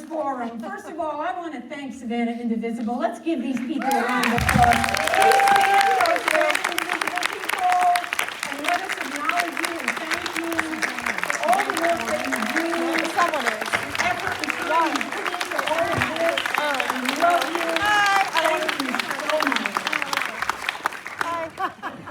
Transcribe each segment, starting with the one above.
forum. First of all, I want to thank Savannah Indivisible. Let's give these people a round of applause. Please stand, those Savannah Indivisible people, and let us acknowledge you and thank you for all the work that you do, Someone is. the effort and time you put into all of this. We love you. Thank you so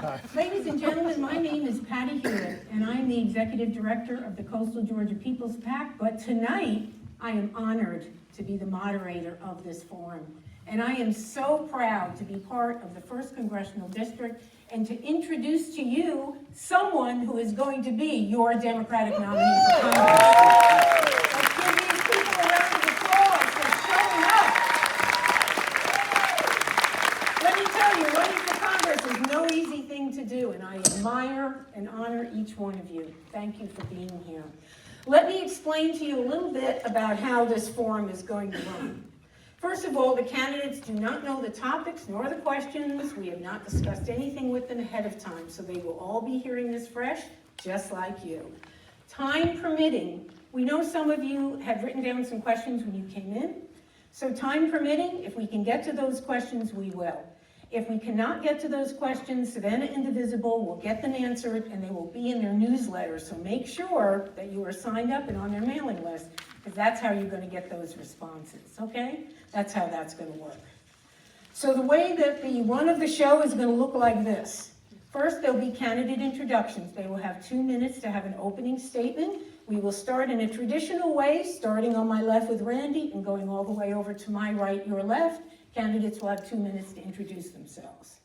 much. Ladies and gentlemen, my name is Patty Hewitt, and I'm the Executive Director of the Coastal Georgia People's PAC, but tonight I am honored to be the moderator of this forum. And I am so proud to be part of the 1st Congressional District and to introduce to you someone who is going to be your Democratic nominee for Congress. Let's give these people a round of applause for showing up. Let me tell you, running for Congress is no easy thing to do, and I admire and honor each one of you. Thank you for being here. Let me explain to you a little bit about how this forum is going to run. First of all, the candidates do not know the topics nor the questions. We have not discussed anything with them ahead of time, so they will all be hearing this fresh, just like you. Time permitting, we know some of you have written down some questions when you came in, so time permitting, if we can get to those questions, we will. If we cannot get to those questions, Savannah Indivisible will get them answered, and they will be in their newsletter. So make sure that you are signed up and on their mailing list, because that's how you're going to get those responses, okay? That's how that's going to work. So the way that the run of the show is going to look like this. First, there'll be candidate introductions. They will have 2 minutes to have an opening statement. We will start in a traditional way, starting on my left with Randy and going all the way over to my right, your left. Candidates will have 2 minutes to introduce themselves.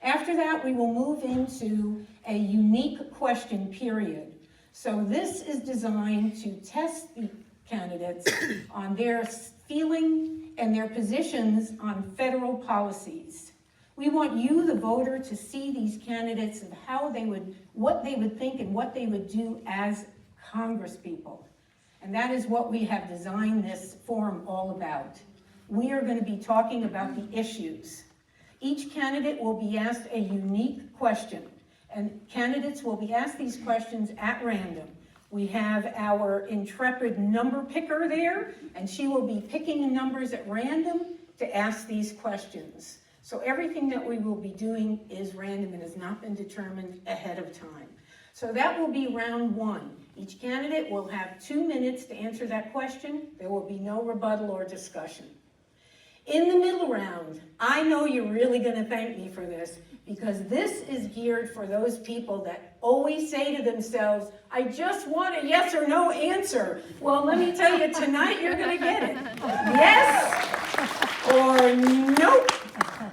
After that, we will move into a unique question period. So this is designed to test the candidates on their feeling and their positions on federal policies. We want you, the voter, to see these candidates and what they would think and what they would do as Congresspeople. And that is what we have designed this forum all about. We are going to be talking about the issues. Each candidate will be asked a unique question, and candidates will be asked these questions at random. We have our intrepid number picker there, and she will be picking numbers at random to ask these questions. So everything that we will be doing is random and has not been determined ahead of time. So that will be round one. Each candidate will have 2 minutes to answer that question. There will be no rebuttal or discussion. In the middle round, I know you're really going to thank me for this, because this is geared for those people that always say to themselves, I just want a yes or no answer. Well, let me tell you, tonight you're going to get it. Yes or nope.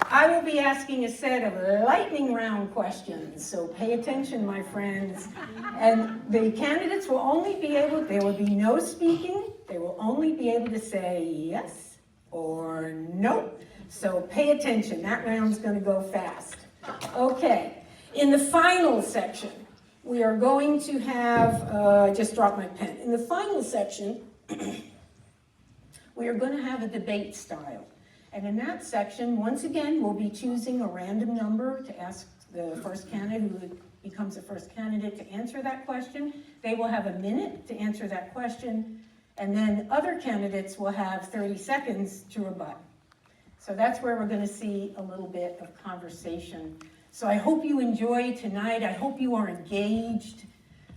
I will be asking a set of lightning round questions, so pay attention, my friends. And the candidates will only be able, there will be no speaking, they will only be able to say yes or nope. So pay attention, that round's going to go fast. Okay, in the final section, we are going to have, I just dropped my pen. In the final section, we are going to have a debate style. And in that section, once again, we'll be choosing a random number to ask the first candidate who becomes the first candidate to answer that question. They will have a minute to answer that question, and then other candidates will have 30 seconds to rebut. So that's where we're going to see a little bit of conversation. So I hope you enjoy tonight. I hope you are engaged.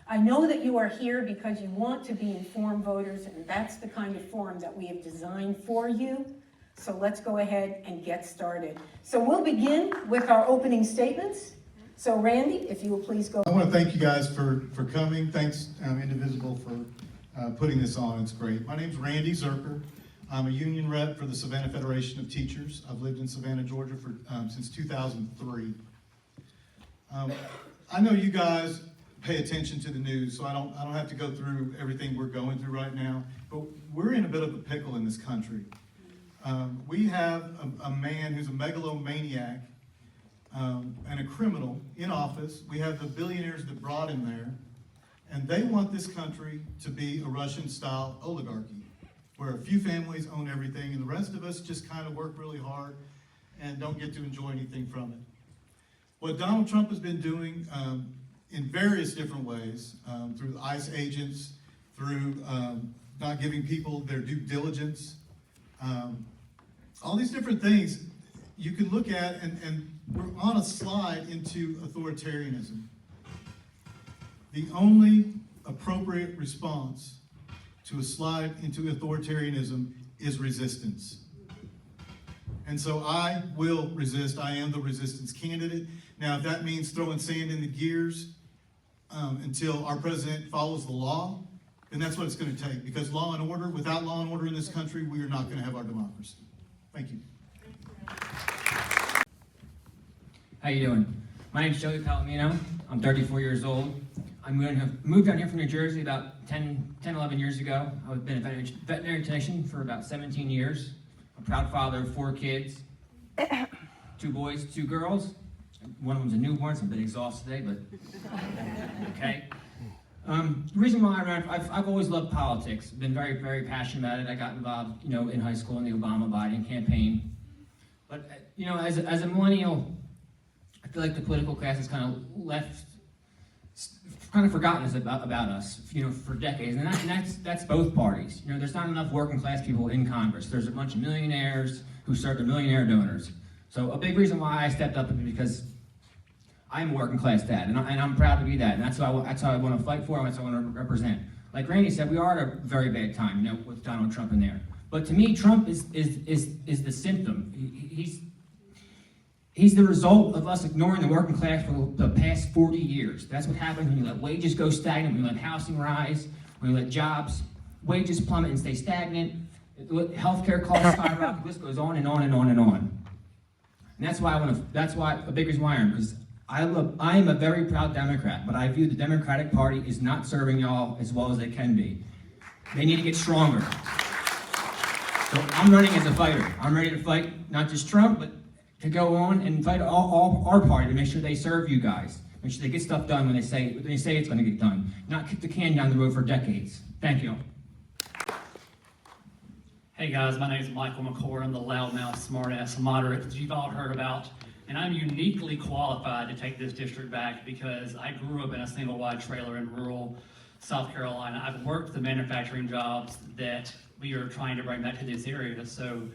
I know that you are here because you want to be informed voters, and that's the kind of forum that we have designed for you. So let's go ahead and get started. So we'll begin with our opening statements. So Randy, if you will please go. I want to thank you guys for coming. Thanks, Indivisible, for putting this on. It's great. My name's Randy Zurcher. I'm a union rep for the Savannah Federation of Teachers. I've lived in Savannah, Georgia since 2003. I know you guys pay attention to the news, so I don't have to go through everything we're going through right now, but we're in a bit of a pickle in this country. We have a man who's a megalomaniac and a criminal in office. We have the billionaires that brought him there, and they want this country to be a Russian-style oligarchy, where a few families own everything, and the rest of us just kind of work really hard and don't get to enjoy anything from it. What Donald Trump has been doing in various different ways, through ICE agents, through not giving people their due diligence. All these different things you can look at, and we're on a slide into authoritarianism. The only appropriate response to a slide into authoritarianism is resistance. And so I will resist. I am the resistance candidate. Now, if that means throwing sand in the gears until our president follows the law, then that's what it's going to take. Because law and order, without law and order in this country, we are not going to have our democracy. Thank you. How you doing? My name is Joey Palimeno. I'm 34 years old. I moved down here from New Jersey about 11 years ago. I've been a veterinary technician for about 17 years. I'm a proud father of 4 kids, 2 boys, 2 girls. One of them's a newborn, so I'm a bit exhausted today, but okay. The reason why I ran, I've always loved politics. Been very, very passionate about it. I got involved, in high school in the Obama-Biden campaign. But, as a millennial, I feel like the political class has kind of forgotten about us, for decades. And that's both parties. There's not enough working class people in Congress. There's a bunch of millionaires who serve the millionaire donors. So a big reason why I stepped up is because I'm a working class dad, and I'm proud to be that, and that's how I want to fight for, and that's what I want to represent. Like Randy said, we are at a very bad time, with Donald Trump in there. But to me, Trump is the symptom. He's the result of us ignoring the working class for the past 40 years. That's what happens when you let wages go stagnant, when you let housing rise, when you let wages plummet and stay stagnant, healthcare costs skyrocket, the list goes on and on and on and on. And that's why a big reason why I'm, because I am a very proud Democrat, but I view the Democratic Party is not serving y'all as well as they can be. They need to get stronger. So I'm running as a fighter. I'm ready to fight not just Trump, but to go on and fight all our party to make sure they serve you guys. Make sure they get stuff done when they say it's going to get done. Not kick the can down the road for decades. Thank you. Hey guys, my name is Michael McCord. I'm the loudmouth, smartass moderate that you've all heard about. And I'm uniquely qualified to take this district back because I grew up in a single wide trailer in rural South Carolina. I've worked the manufacturing jobs that we are trying to bring back to this area. So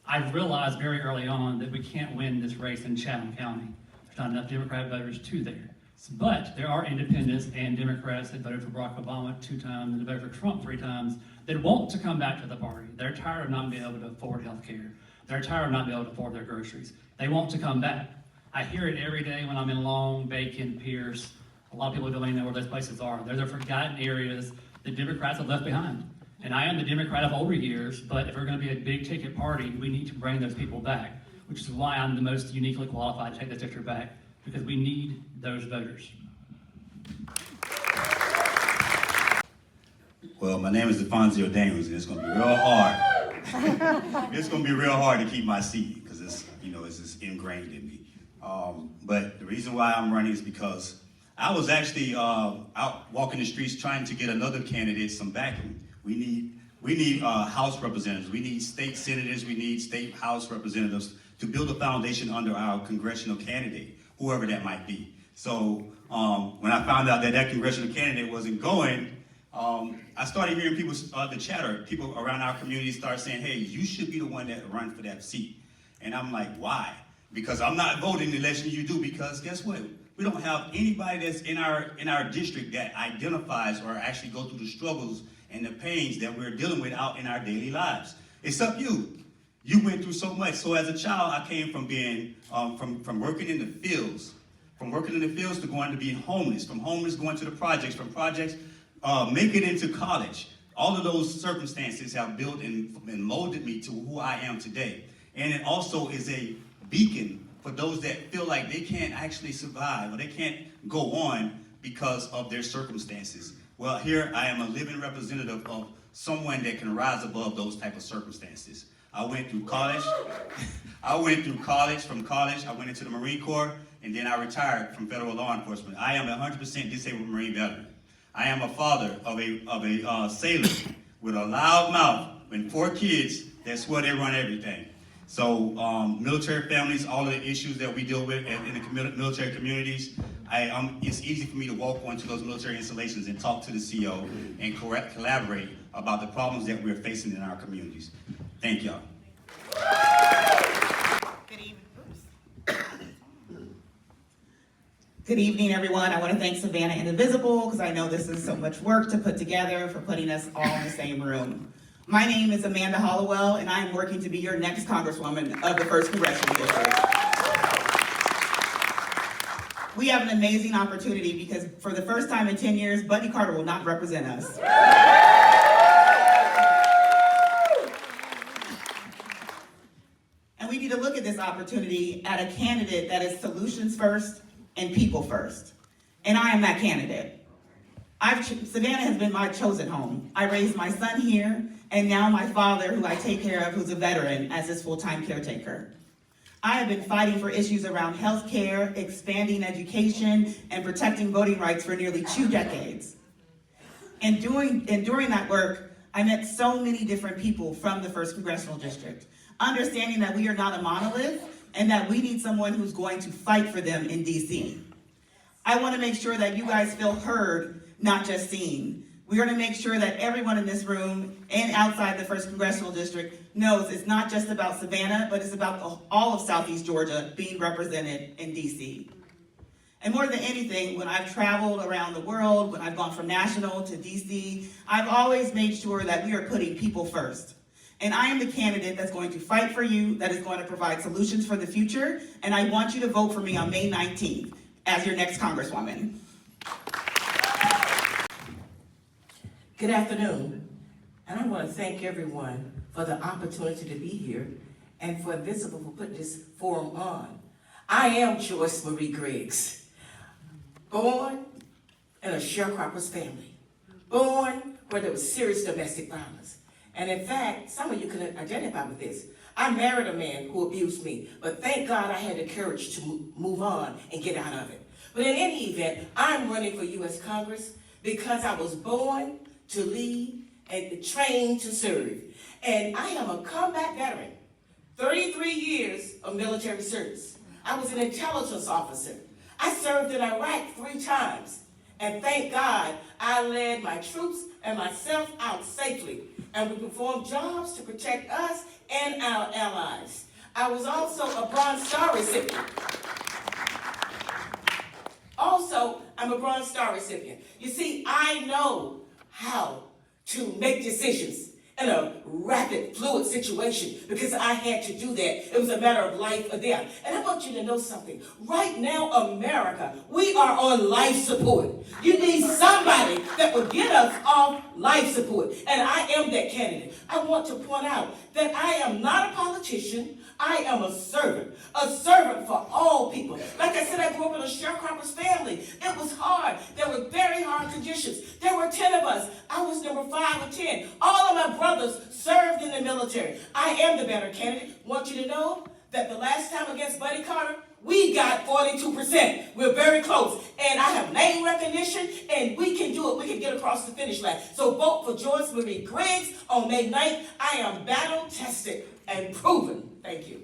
I've realized very early on that we can't win this race in Chatham County. There's not enough Democrat voters to there. But there are independents and Democrats that voted for Barack Obama 2 times and voted for Trump 3 times that want to come back to the party. They're tired of not being able to afford health care. They're tired of not being able to afford their groceries. They want to come back. I hear it every day when I'm in Long, Bacon, Pierce. A lot of people don't even know where those places are. They're the forgotten areas that Democrats have left behind. And I am the Democrat of older years, but if we're going to be a big ticket party, we need to bring those people back, which is why I'm the most uniquely qualified to take this district back, because we need those voters. Well, my name is Defonsio Daniels, and it's going to be real hard. It's going to be real hard to keep my seat because it's just ingrained in me. But the reason why I'm running is because I was actually out walking the streets trying to get another candidate some backing. We need House representatives. We need state senators. We need state House representatives to build a foundation under our congressional candidate, whoever that might be. So when I found out that congressional candidate wasn't going, I started hearing people, the chatter, people around our community start saying, hey, you should be the one that run for that seat. And I'm like, why? Because I'm not voting unless you do, because guess what? We don't have anybody that's in our district that identifies or actually go through the struggles and the pains that we're dealing with out in our daily lives. Except you. You went through so much. So as a child, I came from being, from working in the fields, to going to being homeless, from homeless going to the projects, from projects making it into college. All of those circumstances have built and molded me to who I am today. And it also is a beacon for those that feel like they can't actually survive or they can't go on because of their circumstances. Well, here I am a living representative of someone that can rise above those type of circumstances. I went through college. From college, I went into the Marine Corps, and then I retired from federal law enforcement. I am a 100% disabled Marine veteran. I am a father of a sailor with a loud mouth and 4 kids that swear they run everything. So military families, all of the issues that we deal with in the military communities, it's easy for me to walk onto those military installations and talk to the CO and collaborate about the problems that we're facing in our communities. Thank y'all. Good evening, everyone. I want to thank Savannah and Indivisible because I know this is so much work to put together for putting us all in the same room. My name is Amanda Hollowell, and I am working to be your next Congresswoman of the 1st Congressional District. We have an amazing opportunity because for the first time in 10 years, Buddy Carter will not represent us. And we need to look at this opportunity at a candidate that is solutions first and people first. And I am that candidate. Savannah has been my chosen home. I raised my son here, and now my father, who I take care of, who's a veteran, as his full-time caretaker. I have been fighting for issues around health care, expanding education, and protecting voting rights for nearly 2 decades. And during that work, I met so many different people from the 1st Congressional District, understanding that we are not a monolith and that we need someone who's going to fight for them in DC. I want to make sure that you guys feel heard, not just seen. We're going to make sure that everyone in this room and outside the 1st Congressional District knows it's not just about Savannah, but it's about all of Southeast Georgia being represented in DC. And more than anything, when I've traveled around the world, when I've gone from national to DC, I've always made sure that we are putting people first. And I am the candidate that's going to fight for you, that is going to provide solutions for the future, and I want you to vote for me on May 19th as your next Congresswoman. Good afternoon, and I want to thank everyone for the opportunity to be here and for Indivisible for putting this forum on. I am Joyce Marie Griggs, born in a sharecropper's family, born where there was serious domestic violence. And in fact, some of you can identify with this. I married a man who abused me, but thank God I had the courage to move on and get out of it. But in any event, I'm running for U.S. Congress because I was born to lead and trained to serve. And I am a combat veteran, 33 years of military service. I was an intelligence officer. I served in Iraq 3 times. And thank God I led my troops and myself out safely. And we performed jobs to protect us and our allies. I was also a Bronze Star recipient. I'm a Bronze Star recipient. You see, I know how to make decisions in a rapid, fluid situation because I had to do that. It was a matter of life or death. And I want you to know something. Right now, America, we are on life support. You need somebody that will get us off life support. And I am that candidate. I want to point out that I am not a politician. I am a servant for all people. Like I said, I grew up in a sharecropper's family. It was hard. There were very hard conditions. There were 10 of us. I was number 5 or 10. All of my brothers served in the military. I am the better candidate. Want you to know that the last time against Buddy Carter, we got 42%. We're very close. And I have name recognition, and we can do it. We can get across the finish line. So vote for Joyce Marie Griggs on May 9th. I am battle-tested and proven. Thank you.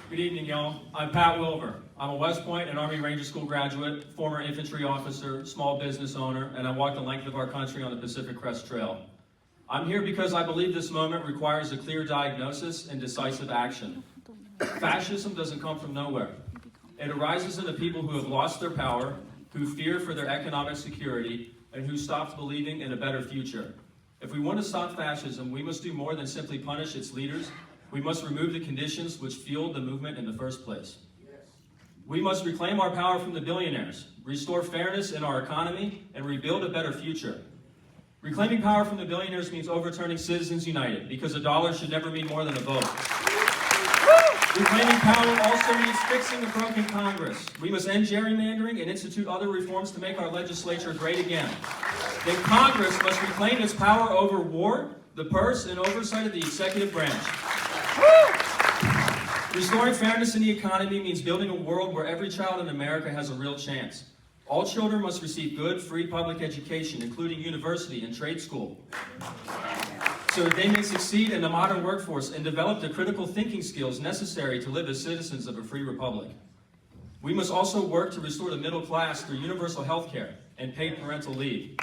Good evening, y'all. I'm Pat Wilver. I'm a West Point and Army Ranger School graduate, former infantry officer, small business owner, and I walked the length of our country on the Pacific Crest Trail. I'm here because I believe this moment requires a clear diagnosis and decisive action. Fascism doesn't come from nowhere. It arises in the people who have lost their power, who fear for their economic security, and who stopped believing in a better future. If we want to stop fascism, we must do more than simply punish its leaders. We must remove the conditions which fueled the movement in the first place. We must reclaim our power from the billionaires, restore fairness in our economy, and rebuild a better future. Reclaiming power from the billionaires means overturning Citizens United, because $1 should never mean more than a vote. Reclaiming power also means fixing a broken Congress. We must end gerrymandering and institute other reforms to make our legislature great again. Then Congress must reclaim its power over war, the purse, and oversight of the executive branch. Restoring fairness in the economy means building a world where every child in America has a real chance. All children must receive good, free public education, including university and trade school, so that they may succeed in the modern workforce and develop the critical thinking skills necessary to live as citizens of a free republic. We must also work to restore the middle class through universal health care, and paid parental leave.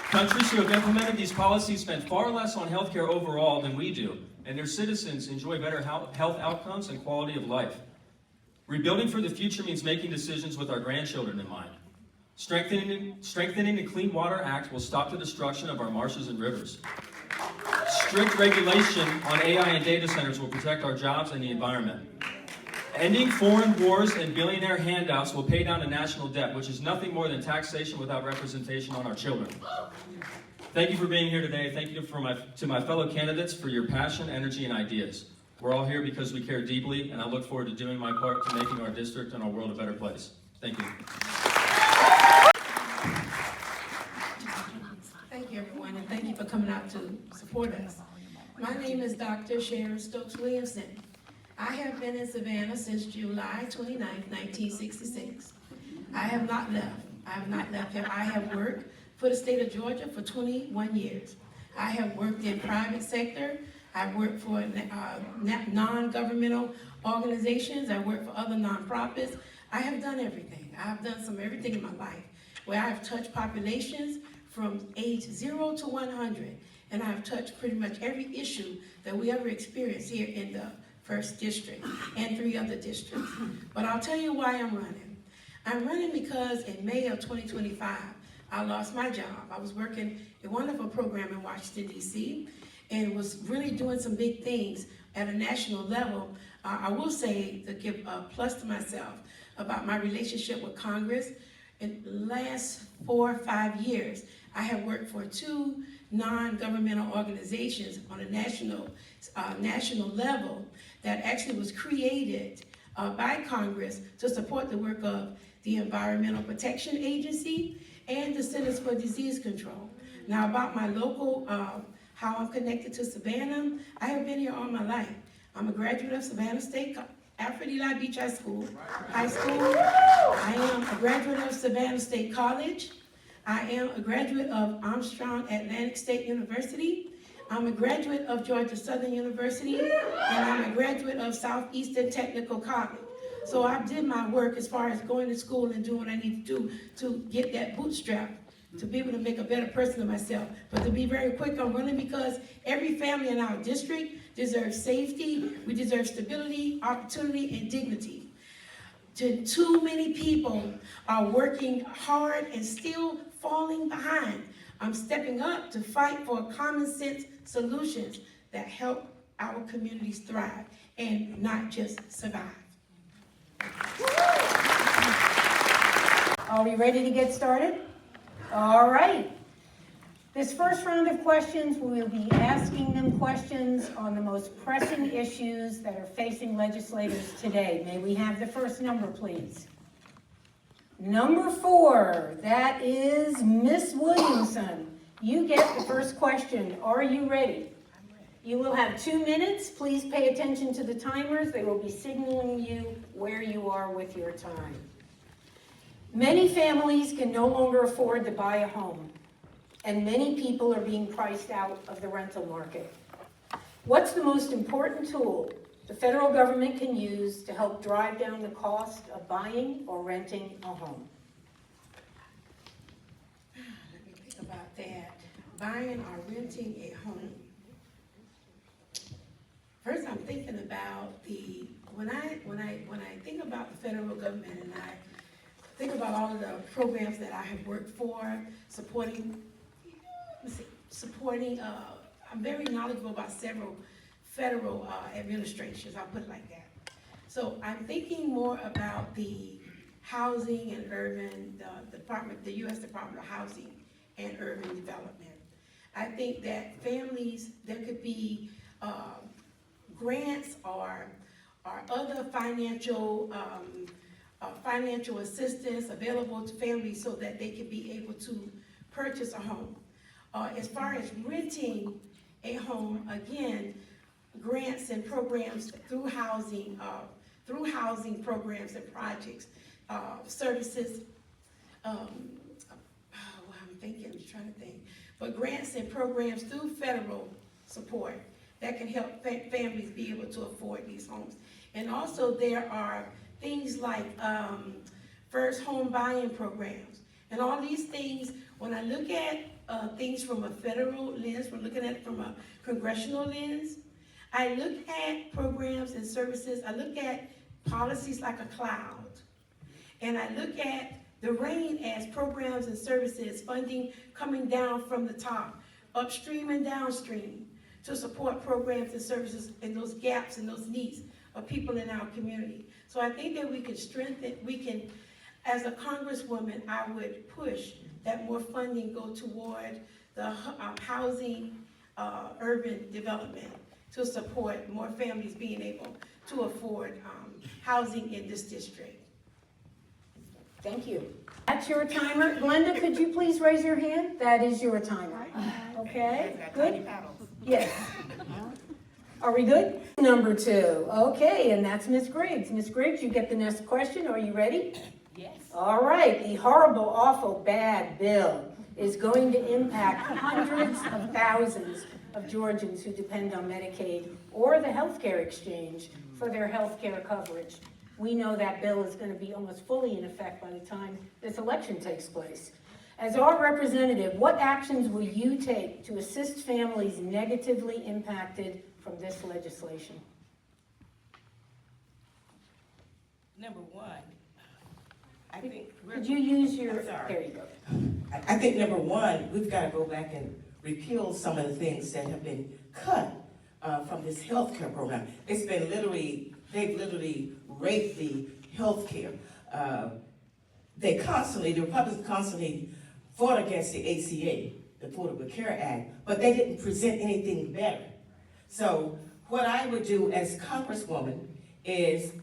Countries who have implemented these policies spend far less on healthcare overall than we do, and their citizens enjoy better health outcomes and quality of life. Rebuilding for the future means making decisions with our grandchildren in mind. Strengthening the Clean Water Act will stop the destruction of our marshes and rivers. Strict regulation on AI and data centers will protect our jobs and the environment. Ending foreign wars and billionaire handouts will pay down the national debt, which is nothing more than taxation without representation on our children. Thank you for being here today. Thank you to my fellow candidates for your passion, energy, and ideas. We're all here because we care deeply, and I look forward to doing my part to making our district and our world a better place. Thank you. Thank you, everyone, and thank you for coming out to support us. My name is Dr. Sharon Stokes Williamson. I have been in Savannah since July 29, 1966. I have not left. I have not left here. I have worked for the state of Georgia for 21 years. I have worked in private sector. I've worked for non-governmental organizations. I work for other nonprofits. I have done everything. I have done everything in my life where I have touched populations from age 0 to 100. And I have touched pretty much every issue that we ever experienced here in the 1st District and 3 other districts. But I'll tell you why I'm running. I'm running because in May of 2025, I lost my job. I was working a wonderful program in Washington, D.C., and was really doing some big things at a national level. I will say, to give a plus to myself, about my relationship with Congress. In the last 4 or 5 years, I have worked for 2 non-governmental organizations on a national level that actually was created by Congress to support the work of the Environmental Protection Agency and the Centers for Disease Control. Now, about my local, how I'm connected to Savannah, I have been here all my life. I'm a graduate of Savannah State, Alfred Eli Beach High School. I am a graduate of Savannah State College. I am a graduate of Armstrong Atlantic State University. I'm a graduate of Georgia Southern University, and I'm a graduate of Southeastern Technical College. So I did my work as far as going to school and doing what I need to do to get that bootstrap, to be able to make a better person of myself. But to be very quick, I'm running because every family in our district deserves safety, we deserve stability, opportunity, and dignity. Too many people are working hard and still falling behind. I'm stepping up to fight for common sense solutions that help our communities thrive and not just survive. Are we ready to get started? All right. This first round of questions, we will be asking them questions on the most pressing issues that are facing legislators today. May we have the first number, please? Number 4, that is Miss Williamson. You get the first question. Are you ready? I'm ready. You will have 2 minutes. Please pay attention to the timers. They will be signaling you where you are with your time. Many families can no longer afford to buy a home, and many people are being priced out of the rental market. What's the most important tool the federal government can use to help drive down the cost of buying or renting a home? Let me think about that. Buying or renting a home. First, I'm thinking about when I think about the federal government, and I think about all of the programs that I have worked for, supporting. I'm very knowledgeable about several federal administrations, I'll put it like that. So I'm thinking more about the housing and urban, the U.S. Department of Housing and Urban Development. I think that families, there could be grants or other financial assistance available to families so that they can be able to purchase a home. As far as renting a home, again, grants and programs through housing programs and projects, services. I'm trying to think. But grants and programs through federal support that can help families be able to afford these homes. And also there are things like first home buying programs And all these things, when I look at things from a federal lens, we're looking at it from a congressional lens, I look at programs and services, I look at policies like a cloud. And I look at the rain as programs and services, funding coming down from the top, upstream and downstream, to support programs and services and those gaps and those needs of people in our community. So I think that we can strengthen, as a Congresswoman, I would push that more funding go toward the housing, urban development to support more families being able to afford housing in this district. Thank you. That's your timer. Glenda, could you please raise your hand? That is your timer. Okay, good? Yes. Are we good? Number 2. Okay, and that's Ms. Griggs. Ms. Griggs, you get the next question. Are you ready? Yes. All right. The horrible, awful, bad bill is going to impact hundreds of thousands of Georgians who depend on Medicaid or the healthcare exchange for their healthcare coverage. We know that bill is going to be almost fully in effect by the time this election takes place. As our representative, what actions will you take to assist families negatively impacted from this legislation? Number one, I think Could you use your, I'm sorry. there you go. I think number one, we've got to go back and repeal some of the things that have been cut from this health care program. It's been they've literally raped the health care. The Republicans constantly fought against the ACA, the Affordable Care Act, but they didn't present anything better. So what I would do as Congresswoman is,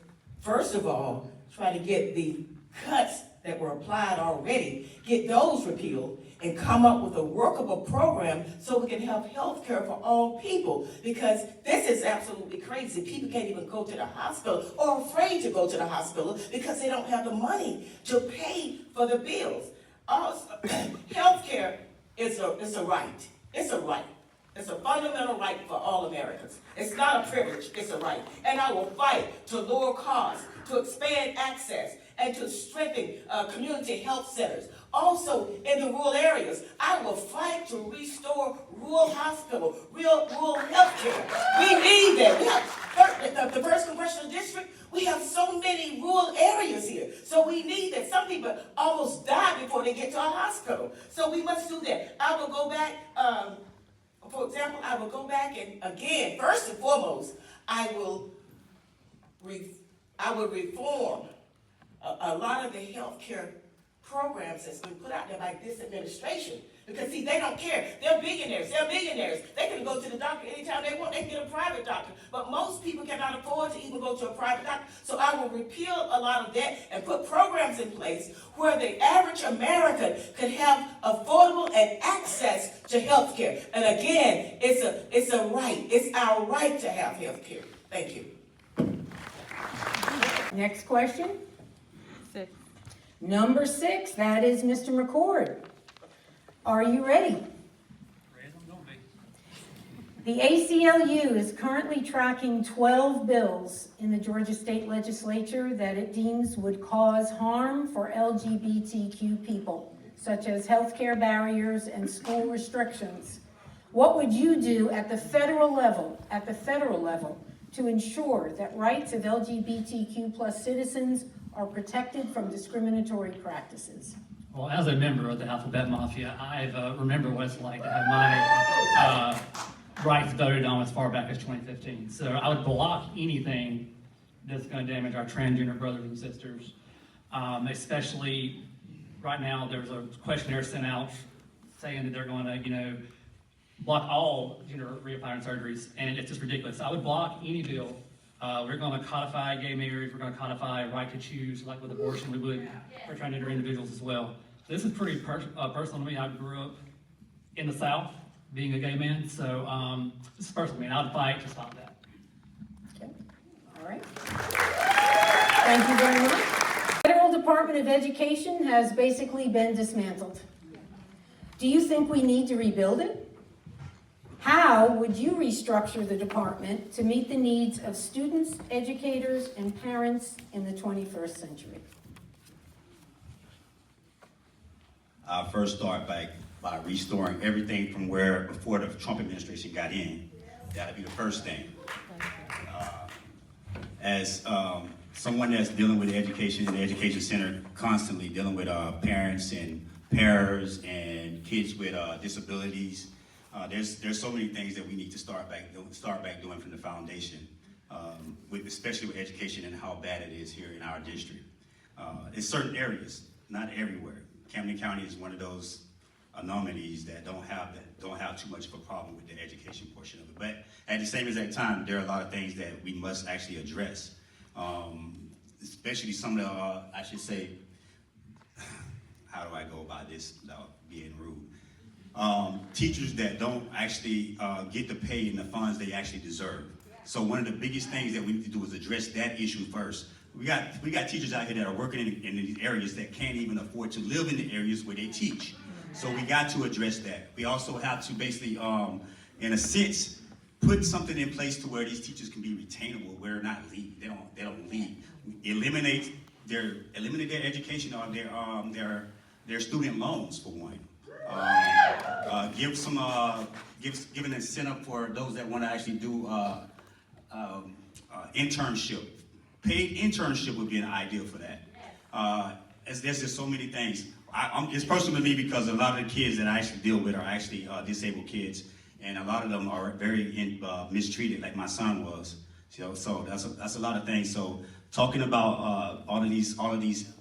first of all, try to get the cuts that were applied already, get those repealed, and come up with a workable program so we can have health care for all people. Because this is absolutely crazy. People can't even go to the hospital or afraid to go to the hospital because they don't have the money to pay for the bills. Also, health care is a right. It's a right. It's a fundamental right for all Americans. It's not a privilege, it's a right. And I will fight to lower costs, to expand access, and to strengthen community health centers. Also, in the rural areas, I will fight to restore rural hospital, rural health care. We need that. We have the first Congressional District, we have so many rural areas here. So we need that. Some people almost die before they get to a hospital. So we must do that. I will go back, for example, I will go back and again, first and foremost, I will reform a lot of the health care programs that's been put out there by this administration. Because see, they don't care. They're billionaires. They can go to the doctor anytime they want. They can get a private doctor. But most people cannot afford to even go to a private doctor. So I will repeal a lot of that and put programs in place where the average American could have affordable and access to health care. And again, it's a right. It's our right to have health care. Thank you. Next question. Number 6, that is Mr. McCord. Are you ready? The ACLU is currently tracking 12 bills in the Georgia State Legislature that it deems would cause harm for LGBTQ people, such as healthcare barriers and school restrictions. What would you do at the federal level, to ensure that rights of LGBTQ plus citizens are protected from discriminatory practices? Well, as a member of the Alphabet Mafia, I remember what it's like to have my rights voted on as far back as 2015. So I would block anything that's going to damage our transgender brothers and sisters. Especially right now, there's a questionnaire sent out saying that they're going to, block all gender reassignment surgeries, and it's just ridiculous. I would block any bill. We're going to codify gay marriage. We're going to codify right to choose, like with abortion, we would for transgender individuals as well. So this is pretty personal to me. I grew up in the South, being a gay man, so this is personal to me, and I'd fight to stop that. Okay, all right. Thank you very much. The Federal Department of Education has basically been dismantled. Do you think we need to rebuild it? How would you restructure the department to meet the needs of students, educators, and parents in the 21st century? I'll first start by restoring everything from where before the Trump administration got in. That'll be the first thing. As someone that's dealing with education in the education center, constantly dealing with parents and parents and kids with disabilities, there's so many things that we need to start back doing from the foundation, especially with education and how bad it is here in our district. In certain areas, not everywhere. Camden County is one of those anomalies that don't have too much of a problem with the education portion of it. But at the same exact time, there are a lot of things that we must actually address, especially some of the, I should say, how do I go about this without being rude? Teachers that don't actually get the pay and the funds they actually deserve. So one of the biggest things that we need to do is address that issue first. We got teachers out here that are working in these areas that can't even afford to live in the areas where they teach. So we got to address that. We also have to basically, in a sense, put something in place to where these teachers can be retainable, where they're not leave. They don't leave. Eliminate their education or their student loans for one. Give an incentive for those that want to actually do internship. Paid internship would be an ideal for that. There's just so many things. It's personal to me because a lot of the kids that I actually deal with are actually disabled kids, and a lot of them are very mistreated, like my son was. So that's a lot of things. So talking about all of these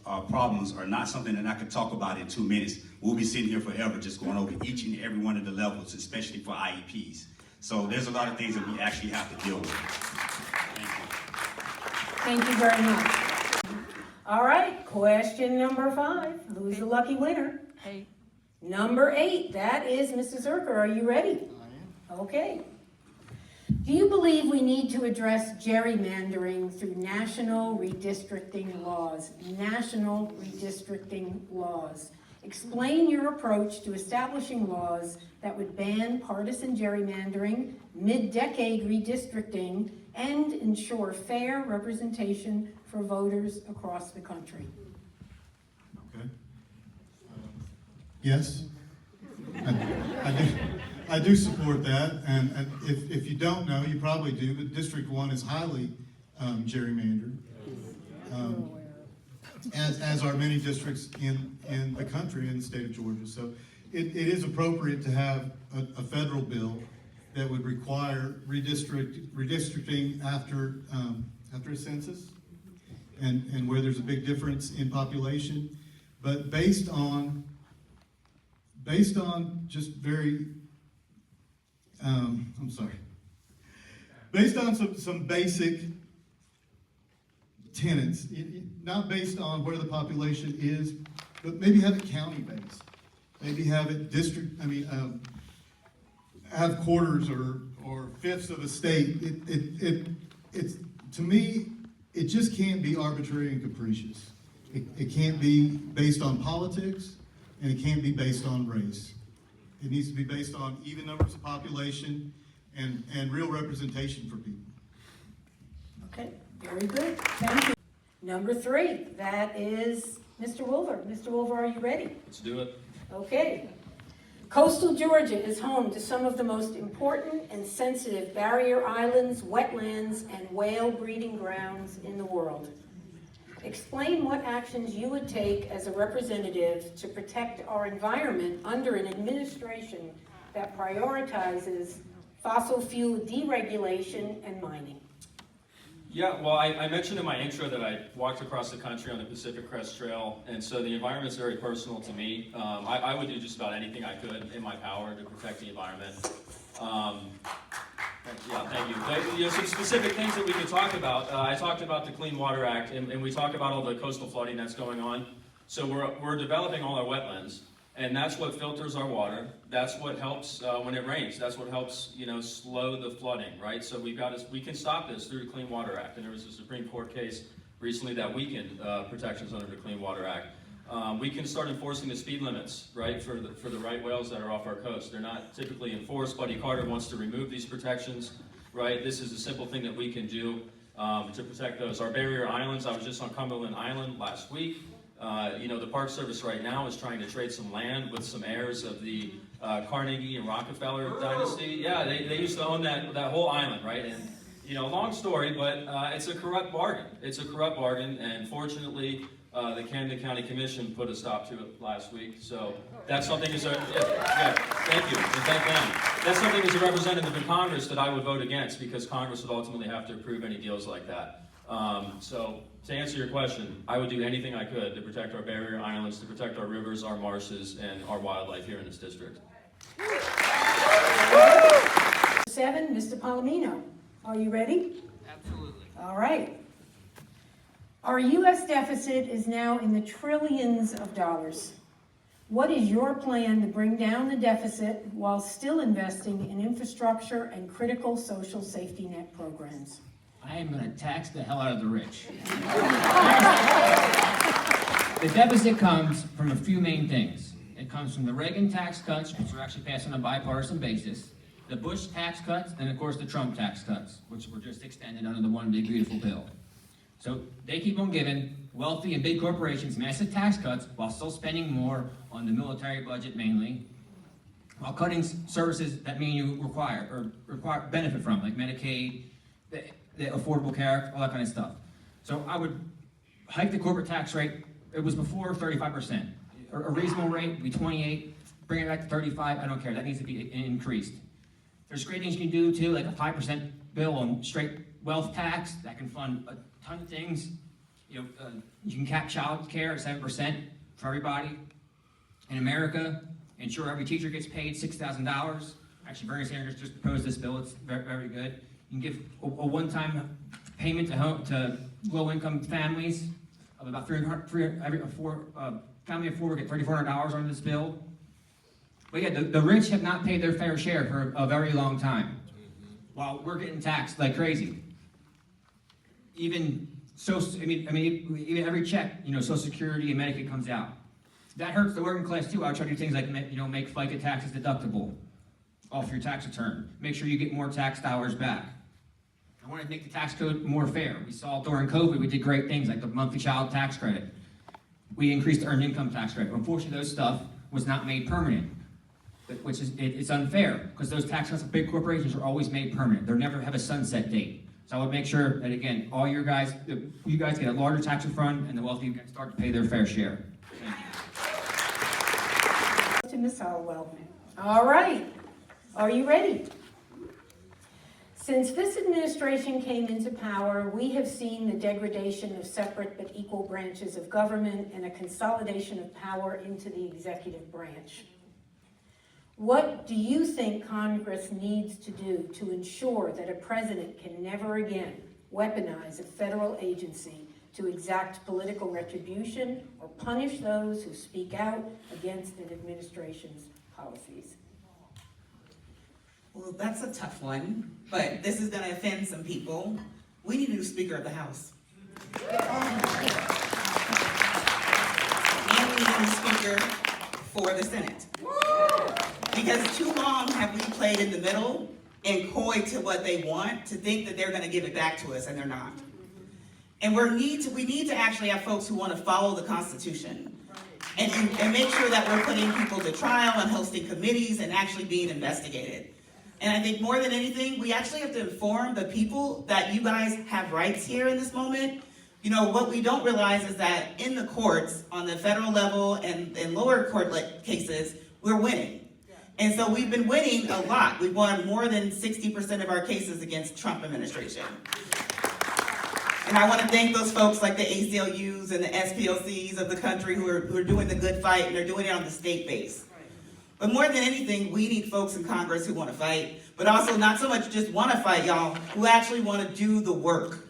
problems are not something that I could talk about in 2 minutes. We'll be sitting here forever just going over each and every one of the levels, especially for IEPs. So there's a lot of things that we actually have to deal with. Thank you. Thank you very much. All right, question number 5. Who's the lucky winner? 8. Number 8, that is Mrs. Zurcher. Are you ready? I am. Okay. Do you believe we need to address gerrymandering through national redistricting laws? National redistricting laws. Explain your approach to establishing laws that would ban partisan gerrymandering, mid-decade redistricting, and ensure fair representation for voters across the country. Okay. Yes, I do support that, and if you don't know, you probably do, but District 1 is highly gerrymandered, as are many districts in the country, in the state of Georgia. So it is appropriate to have a federal bill that would require redistricting after a census, and where there's a big difference in population, but based on just very, based on some basic tenets, not based on where the population is, but maybe have it county based, maybe have it have quarters or fifths of a state. It's to me, it just can't be arbitrary and capricious. It can't be based on politics, and it can't be based on race. It needs to be based on even numbers of population and real representation for people. Okay, very good. Thank you. Number 3, that is Mr. Wilver. Mr. Wilver, are you ready? Let's do it. Okay. Coastal Georgia is home to some of the most important and sensitive barrier islands, wetlands, and whale breeding grounds in the world. Explain what actions you would take as a representative to protect our environment under an administration that prioritizes fossil fuel deregulation and mining. Yeah, well, I mentioned in my intro that I walked across the country on the Pacific Crest Trail, and so the environment's very personal to me. I would do just about anything I could in my power to protect the environment. Yeah, thank you. Some specific things that we can talk about. I talked about the Clean Water Act, and we talked about all the coastal flooding that's going on. So we're developing all our wetlands, and that's what filters our water. That's what helps when it rains. That's what helps, slow the flooding, right? So we can stop this through the Clean Water Act, and there was a Supreme Court case recently that weakened protections under the Clean Water Act. We can start enforcing the speed limits, right, for the right whales that are off our coast. They're not typically enforced. Buddy Carter wants to remove these protections, right? This is a simple thing that we can do to protect those. Our barrier islands, I was just on Cumberland Island last week. The Park Service right now is trying to trade some land with some heirs of the Carnegie and Rockefeller dynasty. Yeah, they used to own that whole island, right? And long story, but it's a corrupt bargain. It's a corrupt bargain, and fortunately, the Camden County Commission put a stop to it last week. So that's something thank you, and thank them. That's something as a representative in Congress that I would vote against, because Congress would ultimately have to approve any deals like that. So to answer your question, I would do anything I could to protect our barrier islands, to protect our rivers, our marshes, and our wildlife here in this district. 7, Mr. Palimeno. Are you ready? Absolutely. All right. Our U.S. deficit is now in the trillions of dollars. What is your plan to bring down the deficit while still investing in infrastructure and critical social safety net programs? I am going to tax the hell out of the rich. The deficit comes from a few main things. It comes from the Reagan tax cuts, which were actually passed on a bipartisan basis, the Bush tax cuts, and of course the Trump tax cuts, which were just extended under the One Big Beautiful Bill. So they keep on giving wealthy and big corporations massive tax cuts while still spending more on the military budget mainly, while cutting services that mean you require benefit from, like Medicaid, the Affordable Care, all that kind of stuff. So I would hike the corporate tax rate. It was before 35%. A reasonable rate would be 28, bring it back to 35, I don't care. That needs to be increased. There's great things you can do too, like a 5% bill on straight wealth tax that can fund a ton of things. You can cap child care at 7% for everybody in America. Ensure every teacher gets paid $6,000. Every Bernie Sanders just proposed this bill. It's very, very good. You can give a one-time payment to low-income families of about family of 4 will get $3,400 under this bill. But yeah, the rich have not paid their fair share for a very long time, while we're getting taxed like crazy. Even every check, Social Security and Medicaid comes out. That hurts the working class too. I would try to do things like make FICA taxes deductible off your tax return. Make sure you get more tax dollars back. I want to make the tax code more fair. We saw during COVID, we did great things like the monthly child tax credit. We increased the earned income tax credit. Unfortunately, those stuff was not made permanent, which is it's unfair because those tax cuts of big corporations are always made permanent. They never have a sunset date. So I would make sure that again, you guys get a larger tax refund, and the wealthy can start to pay their fair share. To Ms. Hollowell. All right. Are you ready? Since this administration came into power, we have seen the degradation of separate but equal branches of government and a consolidation of power into the executive branch. What do you think Congress needs to do to ensure that a president can never again weaponize a federal agency to exact political retribution or punish those who speak out against an administration's policies? Well, that's a tough one, but this is gonna offend some people. We need a new Speaker of the House. And we need a new Speaker for the Senate. Because too long have we played in the middle and coy to what they want to think that they're gonna give it back to us, and they're not. And we need to actually have folks who wanna follow the Constitution and make sure that we're putting people to trial and hosting committees and actually being investigated. And I think more than anything, we actually have to inform the people that you guys have rights here in this moment. What we don't realize is that in the courts, on the federal level and in lower court cases, we're winning. And so we've been winning a lot. We've won more than 60% of our cases against Trump administration. And I want to thank those folks like the ACLUs and the SPLCs of the country who are doing the good fight, and they're doing it on the state base. But more than anything, we need folks in Congress who want to fight, but also not so much just want to fight, y'all, who actually want to do the work.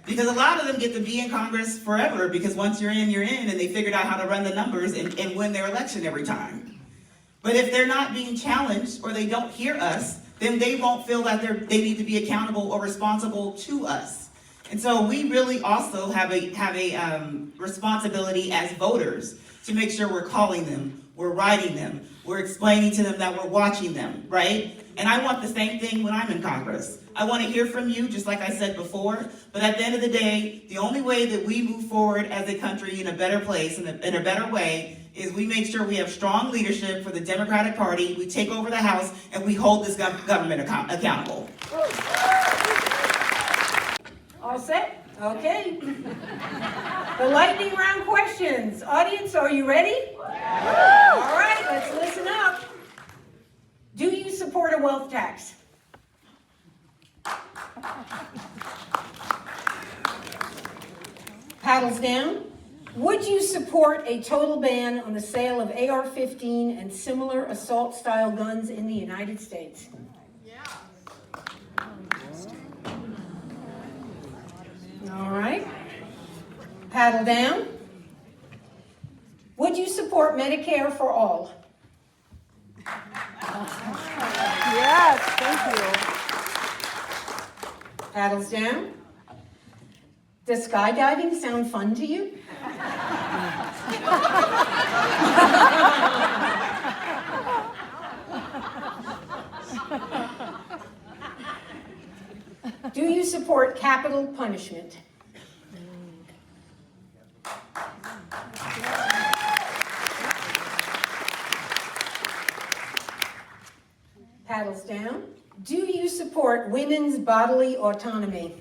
Because a lot of them get to be in Congress forever, because once you're in, and they figured out how to run the numbers and win their election every time. But if they're not being challenged or they don't hear us, then they won't feel that they need to be accountable or responsible to us. And so we really also have a responsibility as voters to make sure we're calling them We're writing them. We're explaining to them that we're watching them, right? And I want the same thing when I'm in Congress. I want to hear from you, just like I said before, but at the end of the day, the only way that we move forward as a country in a better place, in a better way, is we make sure we have strong leadership for the Democratic Party, we take over the House, and we hold this government accountable. All set? Okay. The lightning round questions. Audience, are you ready? All right, let's listen up. Do you support a wealth tax? Paddles down. Would you support a total ban on the sale of AR-15 and similar assault-style guns in the United States? All right. Paddle down. Would you support Medicare for all? Yes, thank you. Paddles down. Does skydiving sound fun to you? Do you support capital punishment? Paddles down. Do you support women's bodily autonomy?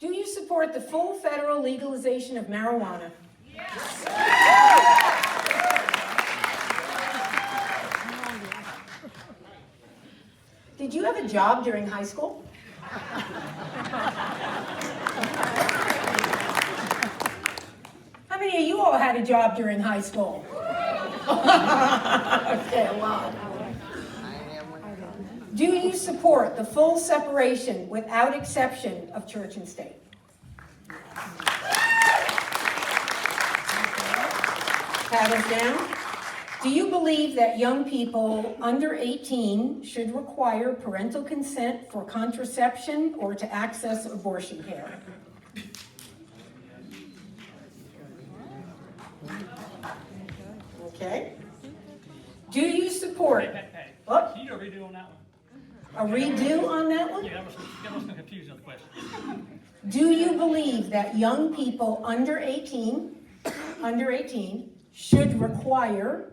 Do you support the full federal legalization of marijuana? Yes. Did you have a job during high school? How many of you all had a job during high school? Okay, a lot. Do you support the full separation without exception of church and state? Paddles down. Do you believe that young people under 18 should require parental consent for contraception or to access abortion care? Okay. Do you support? What? Can you do a redo on that one? A redo on that one? Yeah, that was confusing the question. Do you believe that young people under 18 should require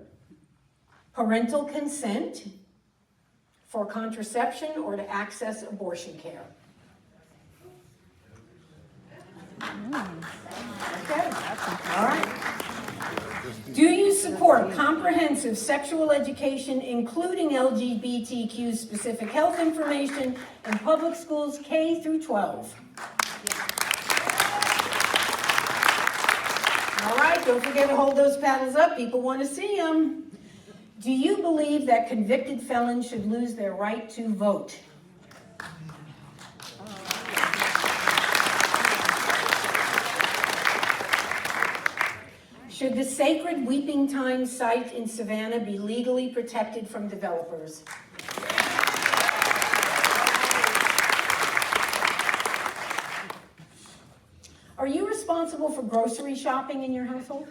parental consent for contraception or to access abortion care? Okay, all right. Do you support comprehensive sexual education, including LGBTQ specific health information in public schools K through 12? All right, don't forget to hold those paddles up. People want to see them. Do you believe that convicted felons should lose their right to vote? Should the sacred Weeping Time site in Savannah be legally protected from developers? Are you responsible for grocery shopping in your household?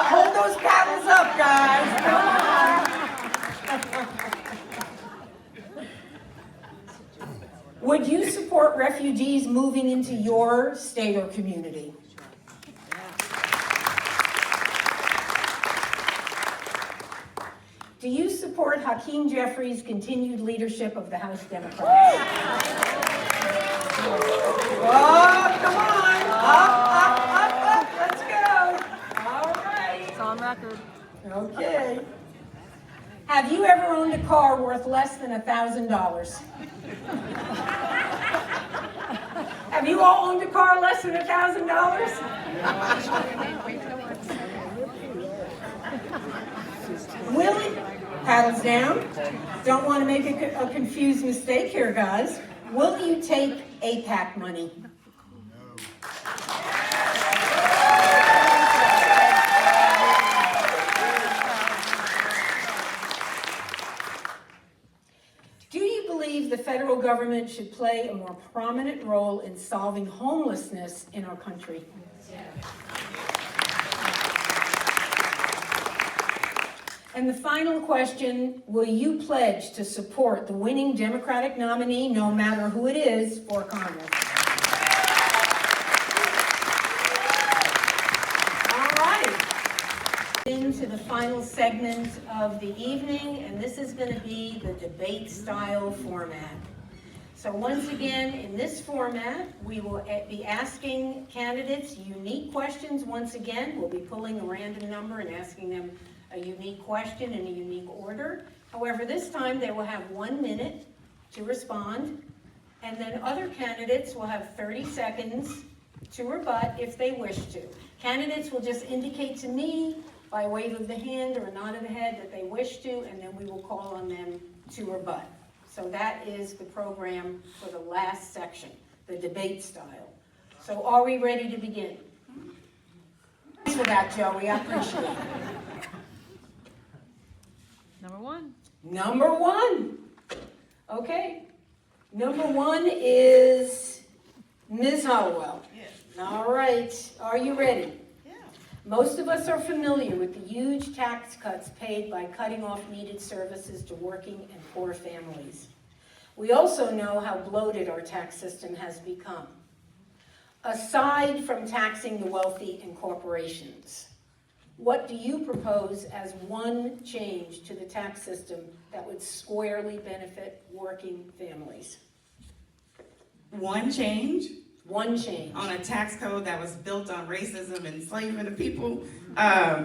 Hold those paddles up, guys. Come on. Would you support refugees moving into your state or community? Do you support Hakeem Jeffries' continued leadership of the House Democrats? Oh, come on. Up. Let's go. All right. It's on record. Okay. Have you ever owned a car worth less than $1,000? Have you all owned a car less than $1,000? Willie, paddles down. Don't want to make a confused mistake here, guys. Will you take APAC money? government should play a more prominent role in solving homelessness in our country. And the final question, will you pledge to support the winning Democratic nominee, no matter who it is, for Congress? All right. Into the final segment of the evening, and this is going to be the debate style format. So once again, in this format, we will be asking candidates unique questions. Once again, we'll be pulling a random number and asking them a unique question in a unique order. However, this time they will have 1 minute to respond, and then other candidates will have 30 seconds to rebut if they wish to. Candidates will just indicate to me by wave of the hand or a nod of the head that they wish to, and then we will call on them to rebut. So that is the program for the last section, the debate style. So are we ready to begin? Thanks for that, Joey, I appreciate it. Number one. Number one. Okay. Number one is Ms. Hollowell. Yes. All right. Are you ready? Yeah. Most of us are familiar with the huge tax cuts paid by cutting off needed services to working and poor families. We also know how bloated our tax system has become. Aside from taxing the wealthy and corporations, what do you propose as one change to the tax system that would squarely benefit working families? One change One change. on a tax code that was built on racism and enslavement of people. I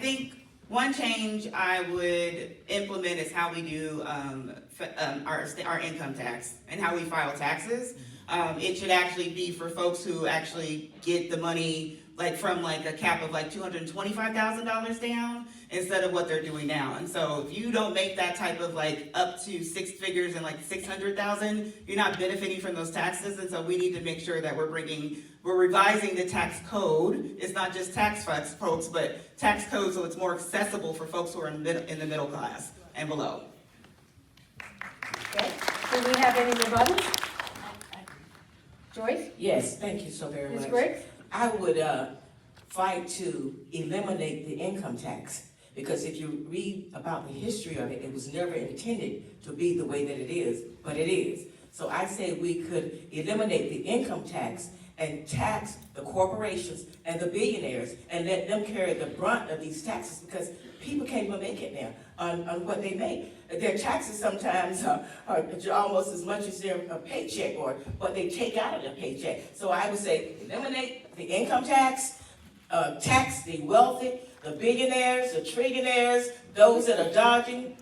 think one change I would implement is how we do our income tax and how we file taxes. It should actually be for folks who actually get the money from a cap of $225,000 down instead of what they're doing now. And so if you don't make that type of up to six figures and $600,000, you're not benefiting from those taxes. And so we need to make sure that we're revising the tax code. It's not just tax folks, but tax code so it's more accessible for folks who are in the middle class and below. Okay. Do we have any rebuttals? Joyce? Yes, thank you so very Ms. much. Griggs? I would fight to eliminate the income tax, because if you read about the history of it, it was never intended to be the way that it is, but it is. So I say we could eliminate the income tax and tax the corporations and the billionaires and let them carry the brunt of these taxes, because people can't even make it now on what they make. Their taxes sometimes are almost as much as their paycheck or what they take out of their paycheck. So I would say eliminate the income tax, tax the wealthy, the billionaires, the trillionaires, those that are dodging.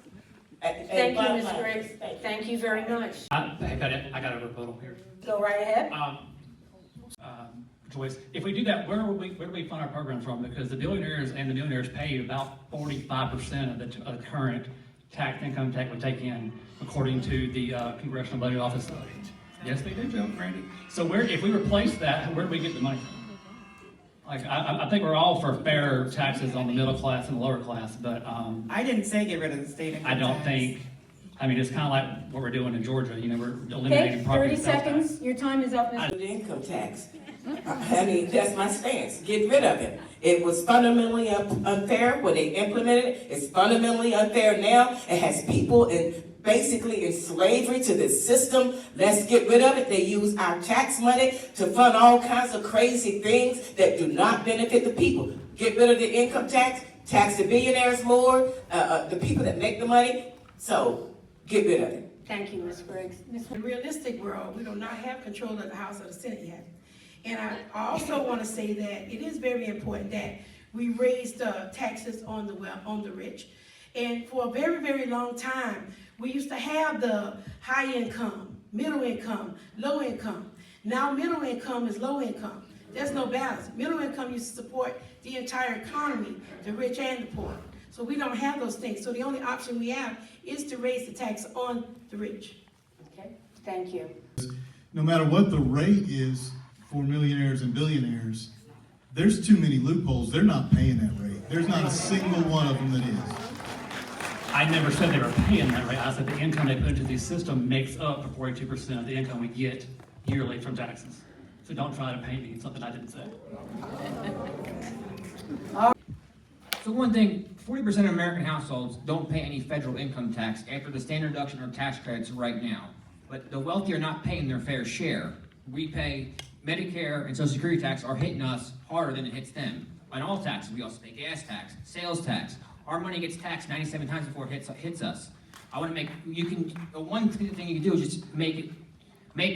Thank you, Ms. Griggs. Thank you very much. I got a rebuttal here. Go right ahead. Joyce, if we do that, where do we fund our programs from? Because the billionaires and the millionaires pay about 45% of the current income tax we take in, according to the Congressional Budget Office. Yes, they do, Joe, Randy. So if we replace that, where do we get the money from? I think we're all for fair taxes on the middle class and the lower class, but I didn't say get rid of the state income I don't tax. think. It's kind of like what we're doing in Georgia. We're Okay, eliminating property 30 sales tax. seconds. Your time is up, Ms. The income tax. That's my stance. Get rid of it. It was fundamentally unfair when they implemented it. It's fundamentally unfair now. It has people basically in slavery to this system. Let's get rid of it. They use our tax money to fund all kinds of crazy things that do not benefit the people. Get rid of the income tax. Tax the billionaires more. The people that make the money. So get rid of it. Thank you, Ms. Griggs. In the realistic world, we do not have control of the House or the Senate yet. And I also want to say that it is very important that we raise the taxes on the rich. And for a very, very long time, we used to have the high income, middle income, low income. Now middle income is low income. There's no balance. Middle income used to support the entire economy, the rich and the poor. So we don't have those things. So the only option we have is to raise the tax on the rich. Okay, thank you. No matter what the rate is for millionaires and billionaires, there's too many loopholes. They're not paying that rate. There's not a single one of them that is. I never said they were paying that rate. I said the income they put into the system makes up for 42% of the income we get yearly from taxes. So don't try to pay me something I didn't say. So one thing, 40% of American households don't pay any federal income tax after the standard deduction or tax credits right now. But the wealthy are not paying their fair share. We pay Medicare and Social Security tax are hitting us harder than it hits them. On all taxes, we also pay gas tax, sales tax. Our money gets taxed 97 times before it hits us. I want to make, one thing you can do is just make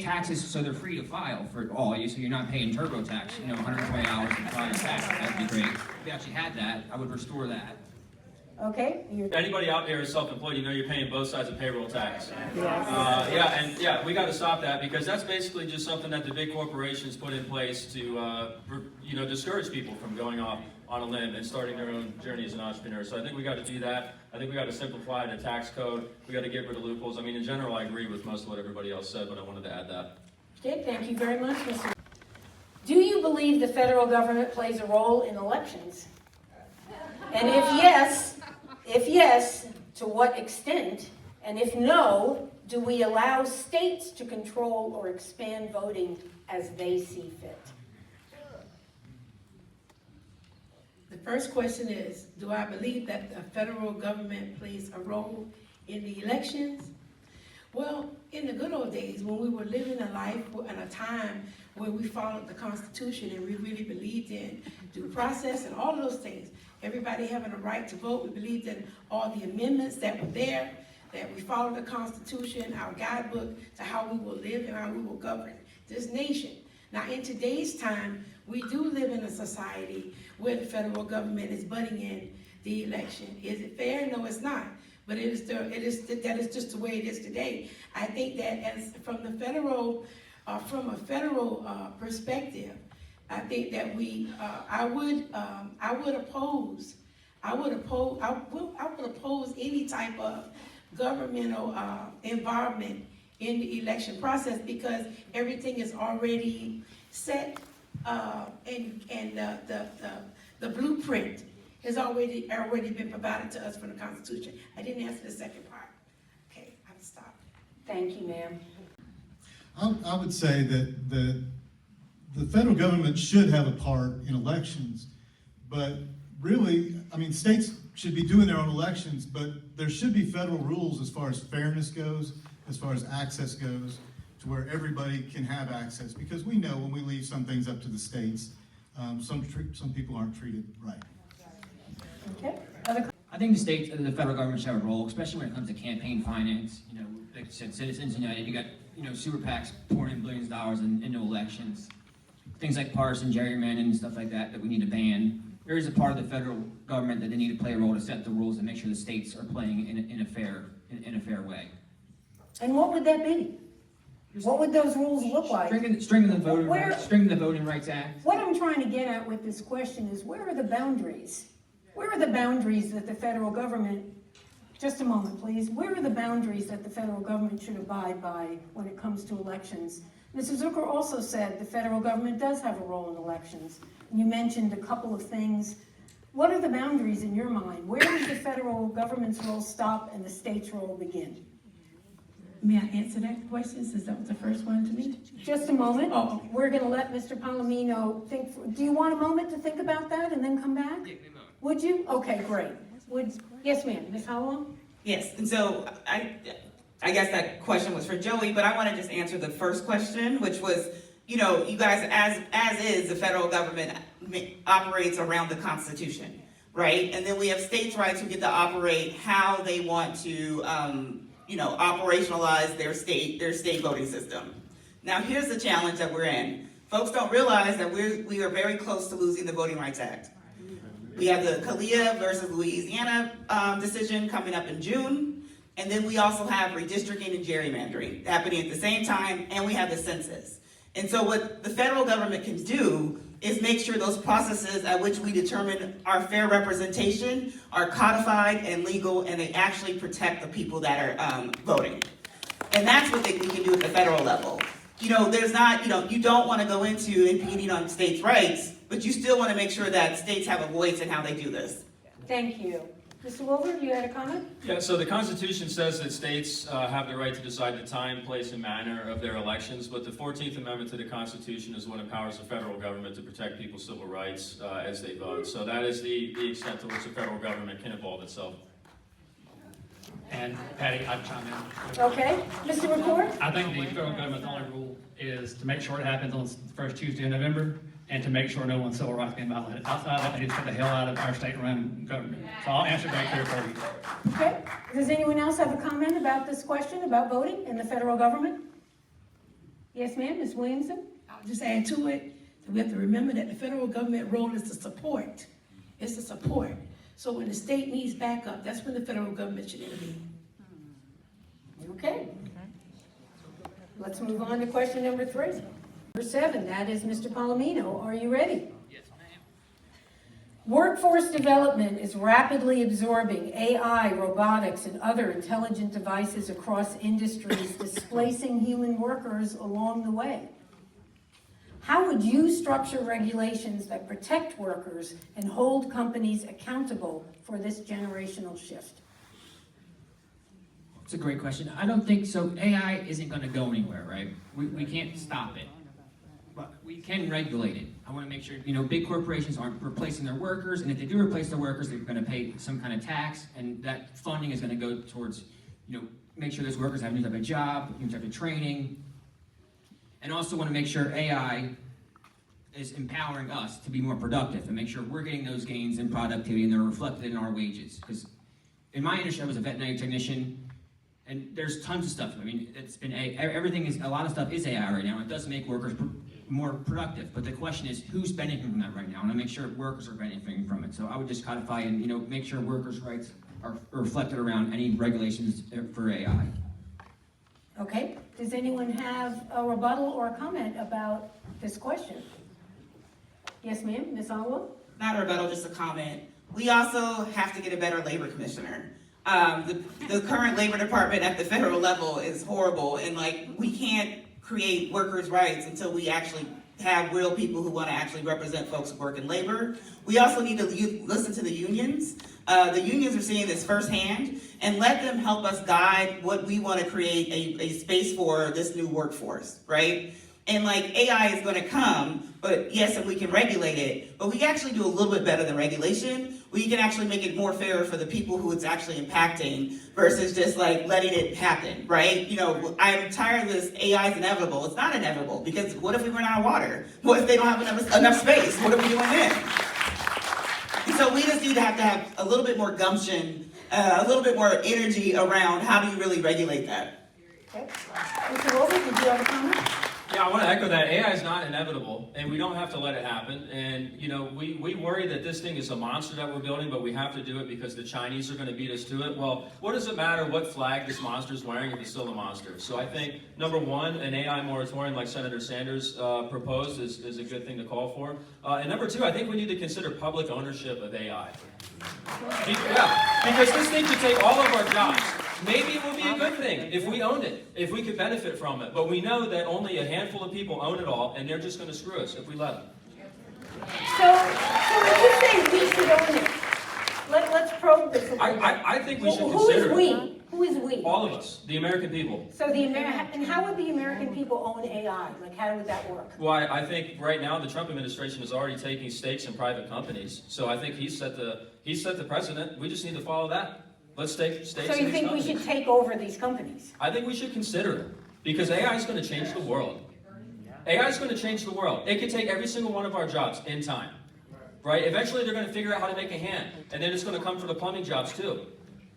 taxes so they're free to file for all you, so you're not paying turbo tax, 120 hours and filing tax. That'd be great. If we actually had that, I would restore that. Okay? Anybody out there is self-employed, you're paying both sides of payroll tax. We got to stop that, because that's basically just something that the big corporations put in place to, discourage people from going off on a limb and starting their own journey as an entrepreneur. So I think we got to do that. I think we got to simplify the tax code. We got to get rid of loopholes. I mean, in general, I agree with most of what everybody else said, but I wanted to add that. Okay, thank you very much, Mr. Do you believe the federal government plays a role in elections? And if yes, to what extent? And if no, do we allow states to control or expand voting as they see fit? The first question is, do I believe that the federal government plays a role in the elections? Well, in the good old days, when we were living a life and a time where we followed the Constitution and we really believed in due process and all of those things, everybody having a right to vote, we believed in all the amendments that were there, that we followed the Constitution, our guidebook to how we will live and how we will govern this nation. Now, in today's time, we do live in a society where the federal government is butting in the election. Is it fair? No, it's not. But that is just the way it is today. I think that from a federal perspective, I think that I would oppose any type of governmental involvement in the election process, because everything is already set, and the blueprint has already been provided to us from the Constitution. I didn't answer the second part. Okay, I'll stop. Thank you, ma'am. I would say that the federal government should have a part in elections, but really, states should be doing their own elections, but there should be federal rules as far as fairness goes, as far as access goes, to where everybody can have access, because we know when we leave some things up to the states, some people aren't treated right. Okay. I think the states and the federal government should have a role, especially when it comes to campaign finance. Like I said, Citizens United, you got super PACs pouring in billions of dollars into elections. Things like partisan gerrymandering and stuff like that we need to ban. There is a part of the federal government that they need to play a role to set the rules and make sure the states are playing in a fair way. And what would that be? What would those rules look like? Strengthen the Voting Rights Act. What I'm trying to get at with this question is, where are the boundaries? Where are the boundaries that the federal government, just a moment please, where are the boundaries that the federal government should abide by when it comes to elections? Mr. Zurcher also said the federal government does have a role in elections. You mentioned a couple of things. What are the boundaries in your mind? Where does the federal government's role stop and the state's role begin? May I answer that question, since that was the first one to me? Just a moment. Oh, okay. We're going to let Mr. Palimeno think. Do you want a moment to think about that and then come back? Yeah, Would you? Okay, great. Yes, ma'am. Ms. Hollowell? Yes, and so I guess that question was for Joey, but I want to just answer the first question, which was, you guys, as is, the federal government operates around the Constitution, right? And then we have states' rights who get to operate how they want to, operationalize their state voting system. Now, here's the challenge that we're in. Folks don't realize that we are very close to losing the Voting Rights Act. We have the Scalia versus Louisiana decision coming up in June, and then we also have redistricting and gerrymandering happening at the same time, and we have the census. And so what the federal government can do is make sure those processes at which we determine our fair representation are codified and legal, and they actually protect the people that are voting. And that's what we can do at the federal level. There's not, you don't want to go into impeding on states' rights, but you still want to make sure that states have a voice in how they do this. Thank you. Mr. Wilver, you had a comment? Yeah, so the Constitution says that states have the right to decide the time, place, and manner of their elections, but the 14th Amendment to the Constitution is what empowers the federal government to protect people's civil rights as they vote. So that is the extent to which the federal government can involve itself. And Patty, I'd chime in. Okay, Mr. McCord? I think the federal government's only rule is to make sure it happens on the first Tuesday in November, and to make sure no one's civil rights being violated. Outside of that, they just get the hell out of our state-run government. So I'll answer very clear for you. Okay, does anyone else have a comment about this question, about voting in the federal government? Yes, ma'am, Ms. Williamson? I'll just add to it, that we have to remember that the federal government role is to support. It's to support. So when the state needs backup, that's when the federal government should intervene. Okay. Let's move on to question number 3. Number 7, that is Mr. Palimeno. Are you ready? Yes, ma'am. Workforce development is rapidly absorbing AI, robotics, and other intelligent devices across industries, displacing human workers along the way. How would you structure regulations that protect workers and hold companies accountable for this generational shift? It's a great question. I don't think so. AI isn't going to go anywhere, right? We can't stop it, but we can regulate it. I want to make sure, big corporations aren't replacing their workers, and if they do replace their workers, they're going to pay some kind of tax, and that funding is going to go towards, make sure those workers have a new type of job, new type of training, and also want to make sure AI is empowering us to be more productive and make sure we're getting those gains in productivity and they're reflected in our wages. Because in my industry, I was a veterinary technician, and there's tons of stuff. I mean, it's been a lot of stuff is AI right now. It does make workers more productive, but the question is, who's benefiting from that right now? And I make sure workers are benefiting from it. So I would just codify and make sure workers' rights are reflected around any regulations for AI. Okay, does anyone have a rebuttal or a comment about this question? Yes, ma'am, Ms. Hollowell? Not a rebuttal, just a comment. We also have to get a better labor commissioner. The current labor department at the federal level is horrible, and we can't create workers' rights until we actually have real people who want to actually represent folks who work in labor. We also need to listen to the unions. The unions are seeing this firsthand, and let them help us guide what we want to create a space for this new workforce, right? And AI is going to come, but yes, and we can regulate it, but we can actually do a little bit better than regulation. We can actually make it more fair for the people who it's actually impacting versus just letting it happen, right? I'm tired of this AI is inevitable. It's not inevitable, because what if we run out of water? What if they don't have enough space? What are we doing then? And so we just need to have a little bit more gumption, a little bit more energy around how do you really regulate that. Okay. Mr. Wilver, did you have a comment? Yeah, I want to echo that. AI is not inevitable, and we don't have to let it happen. And, we worry that this thing is a monster that we're building, but we have to do it because the Chinese are going to beat us to it. Well, what does it matter what flag this monster is wearing if it's still a monster? So I think, number one, an AI moratorium like Senator Sanders proposed is a good thing to call for. And number two, I think we need to consider public ownership of AI. Yeah, because this thing could take all of our jobs. Maybe it would be a good thing if we owned it, if we could benefit from it. But we know that only a handful of people own it all, and they're just going to screw us if we let them. So when you say we should own it, let's probe this a little bit. I think we should Who consider is we? Who is we? all of us, the American people. So and how would the American people own AI? How would that work? Well, I think right now the Trump administration is already taking stakes in private companies. So I think he set the precedent. We just need to follow that. Let's take stakes in these So you think companies. we should take over these companies? I think we should consider it, because AI is going to change the world. AI is going to change the world. It could take every single one of our jobs in time, right? Eventually they're going to figure out how to make a hand, and then it's going to come for the plumbing jobs too.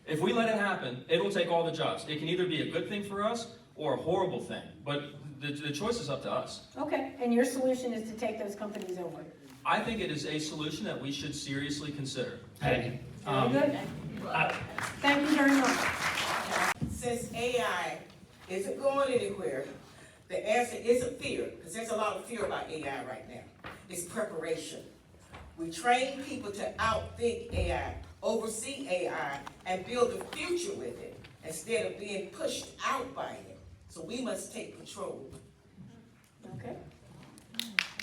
If we let it happen, it'll take all the jobs. It can either be a good thing for us or a horrible thing, but the choice is up to us. Okay, and your solution is to take those companies over? I think it is a solution that we should seriously consider. Patty, Very good. Thank you very much. Since AI isn't going anywhere, the answer isn't fear, because there's a lot of fear about AI right now. It's preparation. We train people to outthink AI, oversee AI, and build a future with it, instead of being pushed out by it. So we must take control. Okay.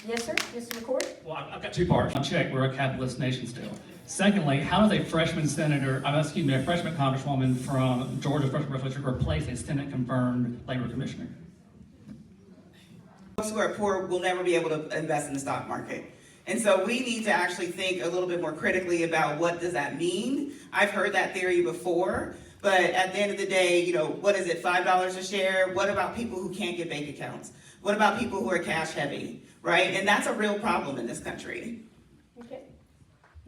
Yes, sir. Mr. McCord? well, I've got two parts. I'm Czech. We're a capitalist nation still. Secondly, how does a freshman a freshman congresswoman from Georgia's freshman legislature replace a Senate-confirmed labor commissioner? Folks who are poor will never be able to invest in the stock market. And so we need to actually think a little bit more critically about what does that mean. I've heard that theory before, but at the end of the day, you know, what is it, $5 a share? What about people who can't get bank accounts? What about people who are cash heavy, right? And that's a real problem in this country. Okay.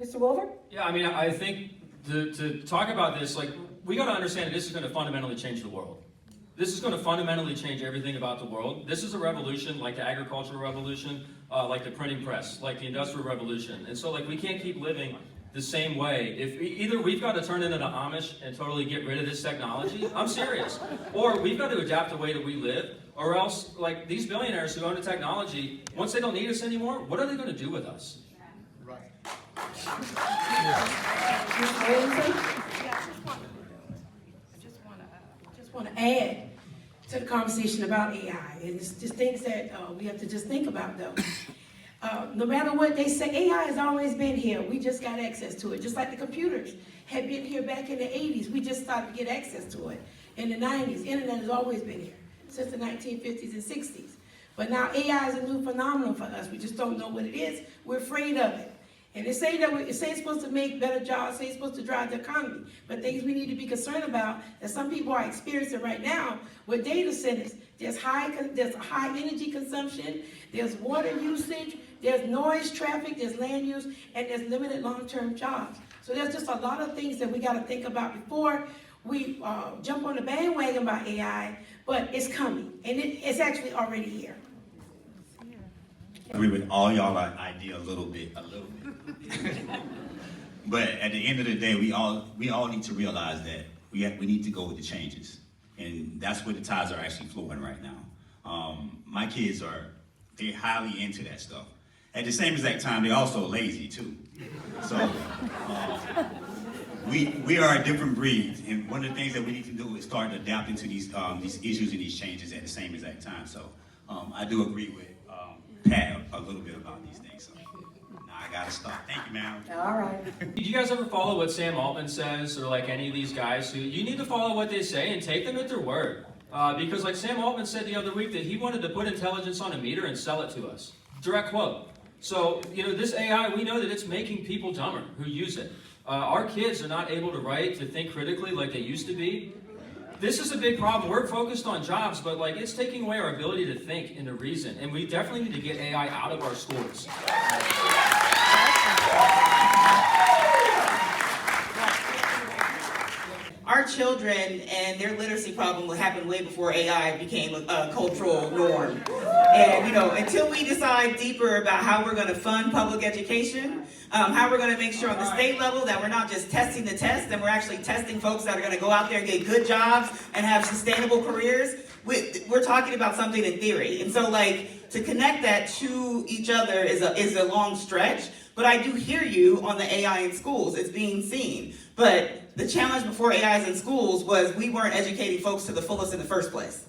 Mr. Wilver? Yeah, I mean, I think to talk about this, like, we got to understand that this is going to fundamentally change the world. This is going to fundamentally change everything about the world. This is a revolution like the agricultural revolution, like the printing press, like the industrial revolution. And so, like, we can't keep living the same way. If either we've got to turn into the Amish and totally get rid of this technology, I'm serious, or we've got to adapt the way that we live, or else, like, these billionaires who own the technology, once they don't need us anymore, what are they going to do with us? Right. Ms. Williamson? I just want to add to the conversation about AI, and it's just things that we have to just think about, though. No matter what they say, AI has always been here. We just got access to it, just like the computers had been here back in the 80s. We just started to get access to it in the 90s. Internet has always been here since the 1950s and 60s. But now AI is a new phenomenon for us. We just don't know what it is. We're afraid of it. And they say that it's supposed to make better jobs, it's supposed to drive the economy. But things we need to be concerned about that some people are experiencing right now with data centers. There's high energy consumption, there's water usage, there's noise traffic, there's land use, and there's limited long-term jobs. So there's just a lot of things that we got to think about before we jump on the bandwagon about AI, but it's coming, and it's actually already here. I agree with all y'all idea a little bit. But at the end of the day, we all need to realize that we need to go with the changes, and that's where the tides are actually flowing right now. My kids they're highly into that stuff. At the same exact time, they're also lazy too. So we are a different breed, and one of the things that we need to do is start adapting to these issues and these changes at the same exact time. So I do agree with Pat a little bit about these things. So now I gotta stop. Thank you, ma'am. All right. Do you guys ever follow what Sam Altman says, or like any of these guys you need to follow what they say and take them at their word? Because like Sam Altman said the other week that he wanted to put intelligence on a meter and sell it to us. Direct quote. So, you know, this AI, we know that it's making people dumber who use it. Our kids are not able to write, to think critically like they used to be. This is a big problem. We're focused on jobs, but like it's taking away our ability to think and to reason. And we definitely need to get AI out of our schools. Our children and their literacy problem will happen way before AI became a cultural norm. And, you know, until we decide deeper about how we're going to fund public education, how we're going to make sure on the state level that we're not just testing the test, and we're actually testing folks that are going to go out there and get good jobs and have sustainable careers, we're talking about something in theory. And so, like, to connect that to each other is a long stretch. But I do hear you on the AI in schools. It's being seen. But the challenge before AI is in schools was we weren't educating folks to the fullest in the first place.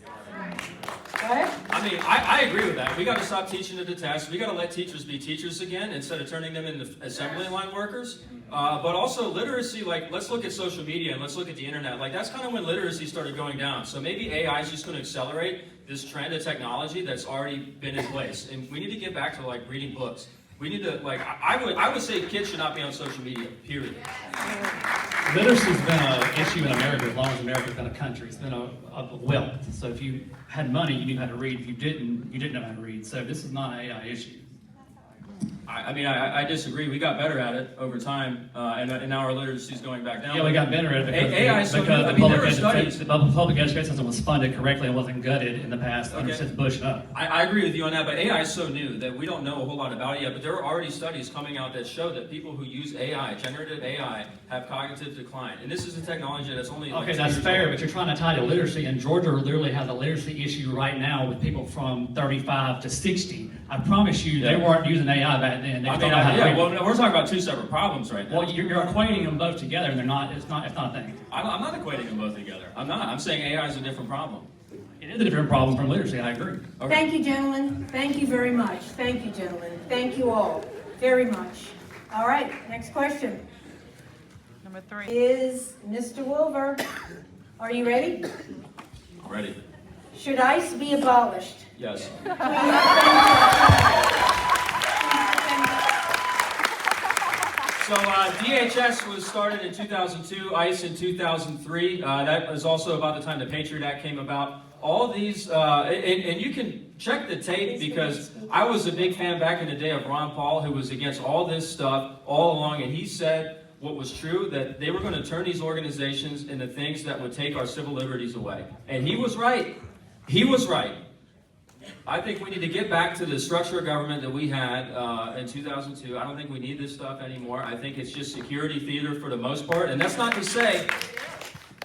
I mean, I agree with that. We got to stop teaching to the test. We got to let teachers be teachers again instead of turning them into assembly line workers. But also literacy, like let's look at social media and let's look at the internet. Like that's kind of when literacy started going down. So maybe AI is just going to accelerate this trend of technology that's already been in place. And we need to get back to like reading books. We need to, like, I would say kids should not be on social media, period. Literacy's been an issue in America as long as America's been a country. It's been a wealth. So if you had money, you knew how to read. If you didn't know how to read. So this is not an AI issue. I disagree. We got better at it over time, and now our literacy is going back down. Yeah, we got better at it because the public education system was funded correctly and wasn't gutted in the past since Bush up. I agree with you on that, but AI is so new that we don't know a whole lot about it yet, but there are already studies coming out that show that people who use AI, generative AI, have cognitive decline. And this is a technology that's only Okay, that's fair, but you're trying to tie to literacy, and Georgia literally has a literacy issue right now with people from 35 to 60. I promise you, they weren't using AI back then. They don't know how to read. Well, we're talking about two separate problems right now. Well, you're equating them both together, and they're not. It's not a thing. I'm not equating them both together. I'm not. I'm saying AI is a different problem. It is a different problem from literacy. I agree. Okay. Thank you, gentlemen. Thank you very much. Thank you, gentlemen. Thank you all very much. All right, next question. Number 3. is Mr. Wilver. Are you ready? Ready? Should ICE be abolished? Yes. So DHS was started in 2002, ICE in 2003. That was also about the time the Patriot Act came about. All these, and you can check the tape because I was a big fan back in the day of Ron Paul, who was against all this stuff all along, and he said what was true, that they were going to turn these organizations into things that would take our civil liberties away. And he was right. He was right. I think we need to get back to the structure of government that we had in 2002. I don't think we need this stuff anymore. I think it's just security theater for the most part. And that's not to say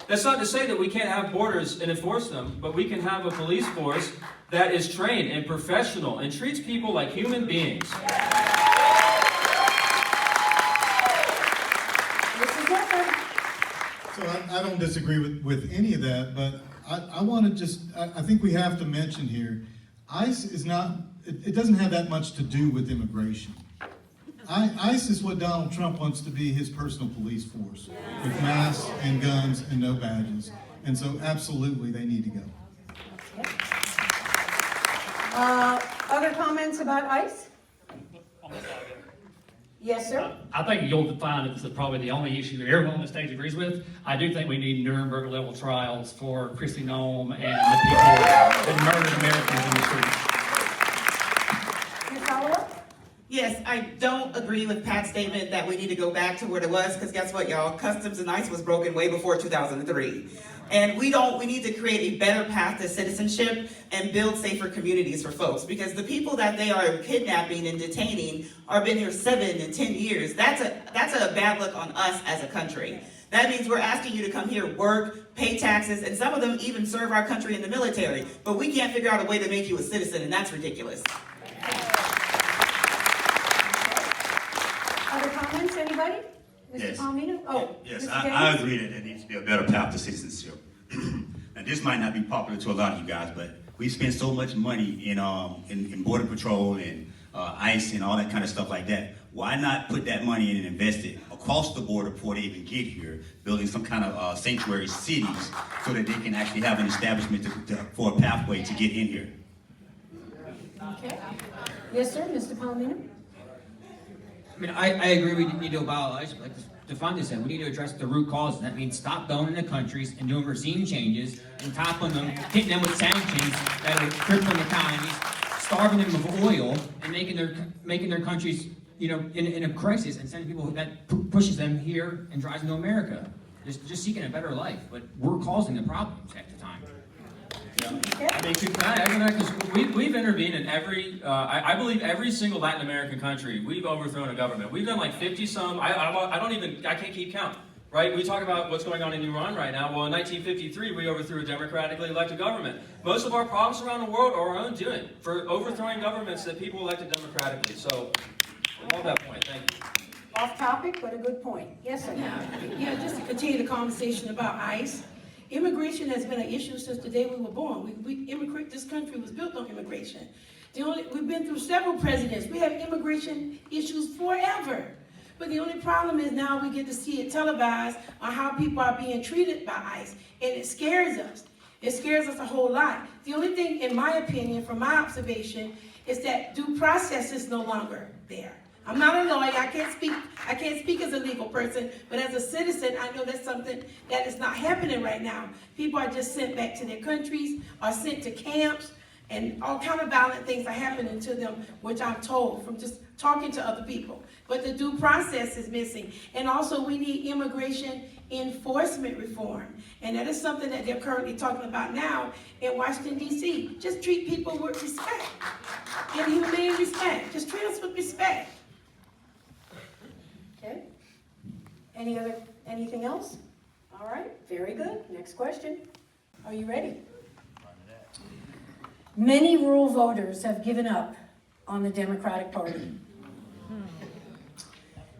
that we can't have borders and enforce them, but we can have a police force that is trained and professional and treats people like human beings. So I don't disagree with any of that, but I want to just, I think we have to mention here, ICE is not, it doesn't have that much to do with immigration. ICE is what Donald Trump wants to be his personal police force, with masks and guns and no badges. And so absolutely they need to go. Other comments about ICE? Yes, sir. I think you'll find that this is probably the only issue that everyone on the stage agrees with. I do think we need Nuremberg-level trials for Kristi Noem and the people that murdered Americans in the streets. Ms. Hollowell? Yes, I don't agree with Pat's statement that we need to go back to where it was, because guess what, y'all? Customs and ICE was broken way before 2003. And we need to create a better path to citizenship and build safer communities for folks, because the people that they are kidnapping and detaining are been here 7 and 10 years. That's a bad look on us as a country. That means we're asking you to come here, work, pay taxes, and some of them even serve our country in the military. But we can't figure out a way to make you a citizen, and that's ridiculous. Other comments, anybody? Mr. Yes. Palimeno? Oh, Yes, Mr. I Davis? agree that there needs to be a better path to citizenship. And this might not be popular to a lot of you guys, but we spend so much money in Border Patrol and ICE and all that kind of stuff like that. Why not put that money in and invest it across the border before they even get here, building some kind of sanctuary cities so that they can actually have an establishment for a pathway to get in here? Okay. Yes, sir, Mr. Palimeno? I mean, I agree we need to abolish, like Defonsio said, we need to address the root causes. That means stop going into countries and doing regime changes and toppling them, hitting them with sanctions that are crippling economies, starving them of oil, and making their countries, in a crisis, and sending people that pushes them here and drives them to America. Just seeking a better life, but we're causing the problems half the time. I mean, can I add to that? Because we've intervened in every, I believe every single Latin American country, we've overthrown a government. We've done like 50 some, I can't keep count, right? We talk about what's going on in Iran right now. Well, in 1953, we overthrew a democratically elected government. Most of our problems around the world are our own doing, for overthrowing governments that people elected democratically. So, I love that point. Thank you. Off topic, but a good point. Yes, sir. Yeah, just to continue the conversation about ICE. Immigration has been an issue since the day we were born. This country was built on immigration. We've been through several presidents. We have immigration issues forever. But the only problem is now we get to see it televised on how people are being treated by ICE. And it scares us. It scares us a whole lot. The only thing, in my opinion, from my observation, is that due process is no longer there. I'm not a lawyer, I can't speak as a legal person, but as a citizen, I know that's something that is not happening right now. People are just sent back to their countries, are sent to camps, and all kind of violent things are happening to them, which I'm told from just talking to other people. But the due process is missing. And also we need immigration enforcement reform. And that is something that they're currently talking about now in Washington, D.C. Just treat people with respect and humane respect. Just treat us with respect. Okay. Anything else? All right, very good. Next question. Are you ready? Many rural voters have given up on the Democratic Party.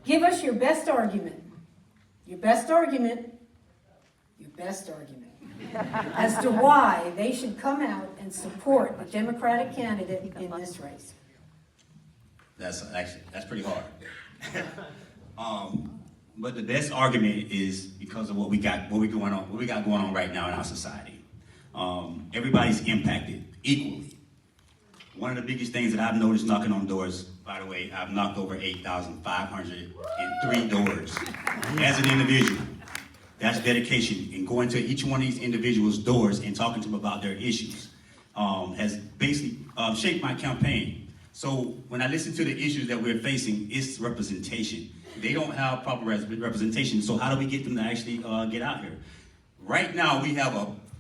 Give us your best argument. Your best argument. Your best argument. As to why they should come out and support a Democratic candidate in this race. That's pretty hard. But the best argument is because of what we got going on right now in our society. Everybody's impacted equally. One of the biggest things that I've noticed knocking on doors, by the way, I've knocked over 8,503 doors as an individual. That's dedication. And going to each one of these individuals' doors and talking to them about their issues has basically shaped my campaign. So when I listen to the issues that we're facing, it's representation. They don't have proper representation, so how do we get them to actually get out here? Right now, we have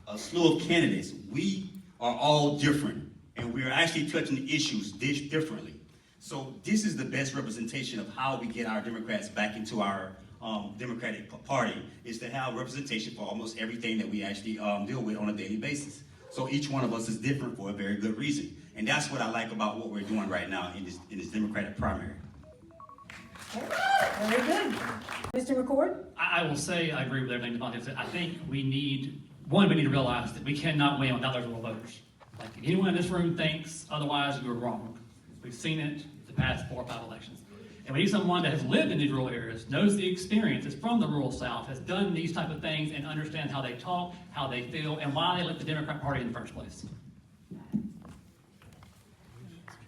a slew of candidates. We are all different, and we're actually touching issues differently. So this is the best representation of how we get our Democrats back into our Democratic Party, is to have representation for almost everything that we actually deal with on a daily basis. So each one of us is different for a very good reason. And that's what I like about what we're doing right now in this Democratic primary. Very good. Mr. McCord? I will say I agree with everything Defonsio said. I think we need to realize that we cannot win without those rural voters. Like, if anyone in this room thinks otherwise, you're wrong. We've seen it the past 4 or 5 elections. And we need someone that has lived in these rural areas, knows the experience, is from the rural South, has done these type of things, and understands how they talk, how they feel, and why they left the Democrat Party in the first place.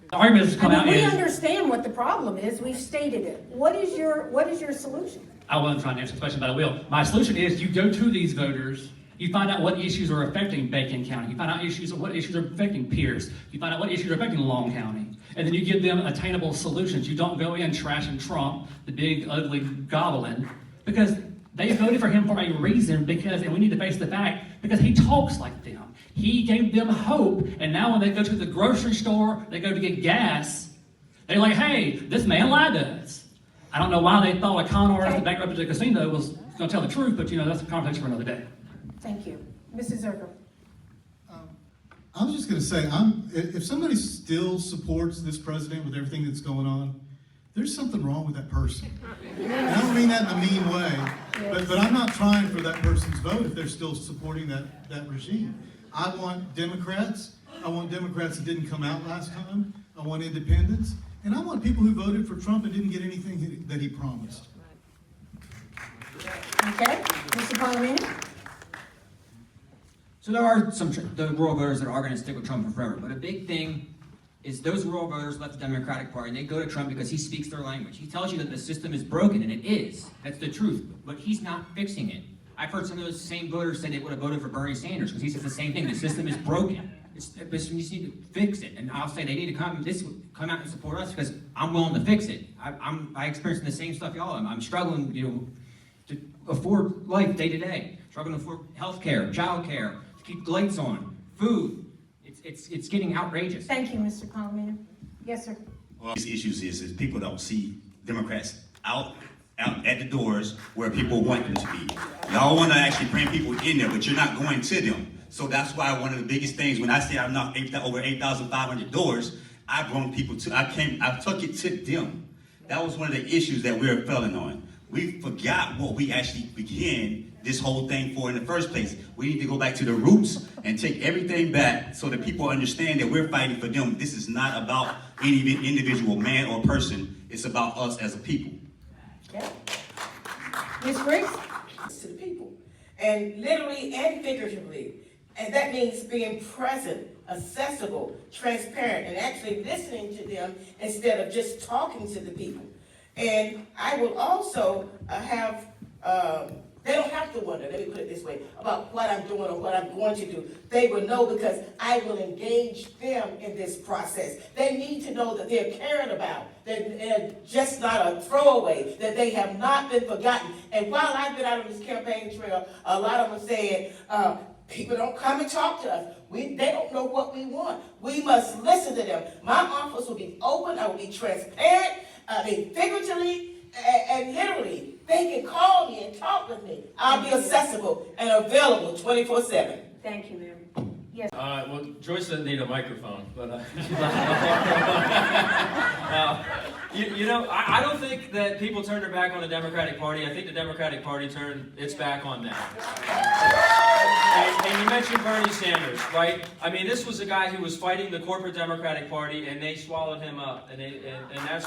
The argument has come out We is, understand what the problem is. We've stated it. What is your solution? I wasn't trying to answer the question, but I will. My solution is you go to these voters, you find out what issues are affecting Bacon County, you find out what issues are affecting Pierce, you find out what issues are affecting Long County, and then you give them attainable solutions. You don't go in trashing Trump, the big ugly goblin, because they voted for him for a reason, and we need to face the fact, because he talks like them. He gave them hope, and now when they go to the grocery store, they go to get gas, they're like, hey, this man lied to us. I don't know why they thought a con artist that bankrupted the casino was going to tell the truth, but that's a conversation for another day. Thank you. Mrs. Zurcher? I was just going to say, if somebody still supports this president with everything that's going on, there's something wrong with that person. And I don't mean that in a mean way, but I'm not trying for that person's vote if they're still supporting that regime. I want Democrats. I want Democrats that didn't come out last time. I want independents. And I want people who voted for Trump and didn't get anything that he promised. Okay. Mr. Palimeno? So there are some the rural voters that are going to stick with Trump for forever. But a big thing is those rural voters left the Democratic Party, and they go to Trump because he speaks their language. He tells you that the system is broken, and it is. That's the truth. But he's not fixing it. I've heard some of those same voters say they would have voted for Bernie Sanders because he says the same thing. The system is broken. You just need to fix it. And I'll say they need to come out and support us because I'm willing to fix it. I experiencing the same stuff y'all. I'm struggling, to afford life day to day. Struggling to afford health care, child care, to keep the lights on, food. It's getting outrageous. Thank you, Mr. Palimeno. Yes, sir. Well, these issues is people don't see Democrats out at the doors where people want them to be. Y'all want to actually bring people in there, but you're not going to them. So that's why one of the biggest things, when I say I've knocked over 8,500 doors, I brought people to, I took it to them. That was one of the issues that we're failing on. We forgot what we actually began this whole thing for in the first place. We need to go back to the roots and take everything back so that people understand that we're fighting for them. This is not about any individual man or person. It's about us as a people. Okay. Ms. Griggs? To the people, and literally and figuratively. And that means being present, accessible, transparent, and actually listening to them instead of just talking to the people. And I will also have, they don't have to wonder, let me put it this way, about what I'm doing or what I'm going to do. They will know because I will engage them in this process. They need to know that they're cared about, that they're just not a throwaway, that they have not been forgotten. And while I've been out on this campaign trail, a lot of them said, people don't come and talk to us. They don't know what we want. We must listen to them. My office will be open. I will be transparent. Figuratively and literally. They can call me and talk with me. I'll be accessible and available 24/7. Thank you, ma'am. Yes. Well, Joyce doesn't need a microphone, but You know, I don't think that people turn their back on the Democratic Party. I think the Democratic Party turned its back on them. And you mentioned Bernie Sanders, right? I mean, this was a guy who was fighting the corporate Democratic Party, and they swallowed him up. And that's,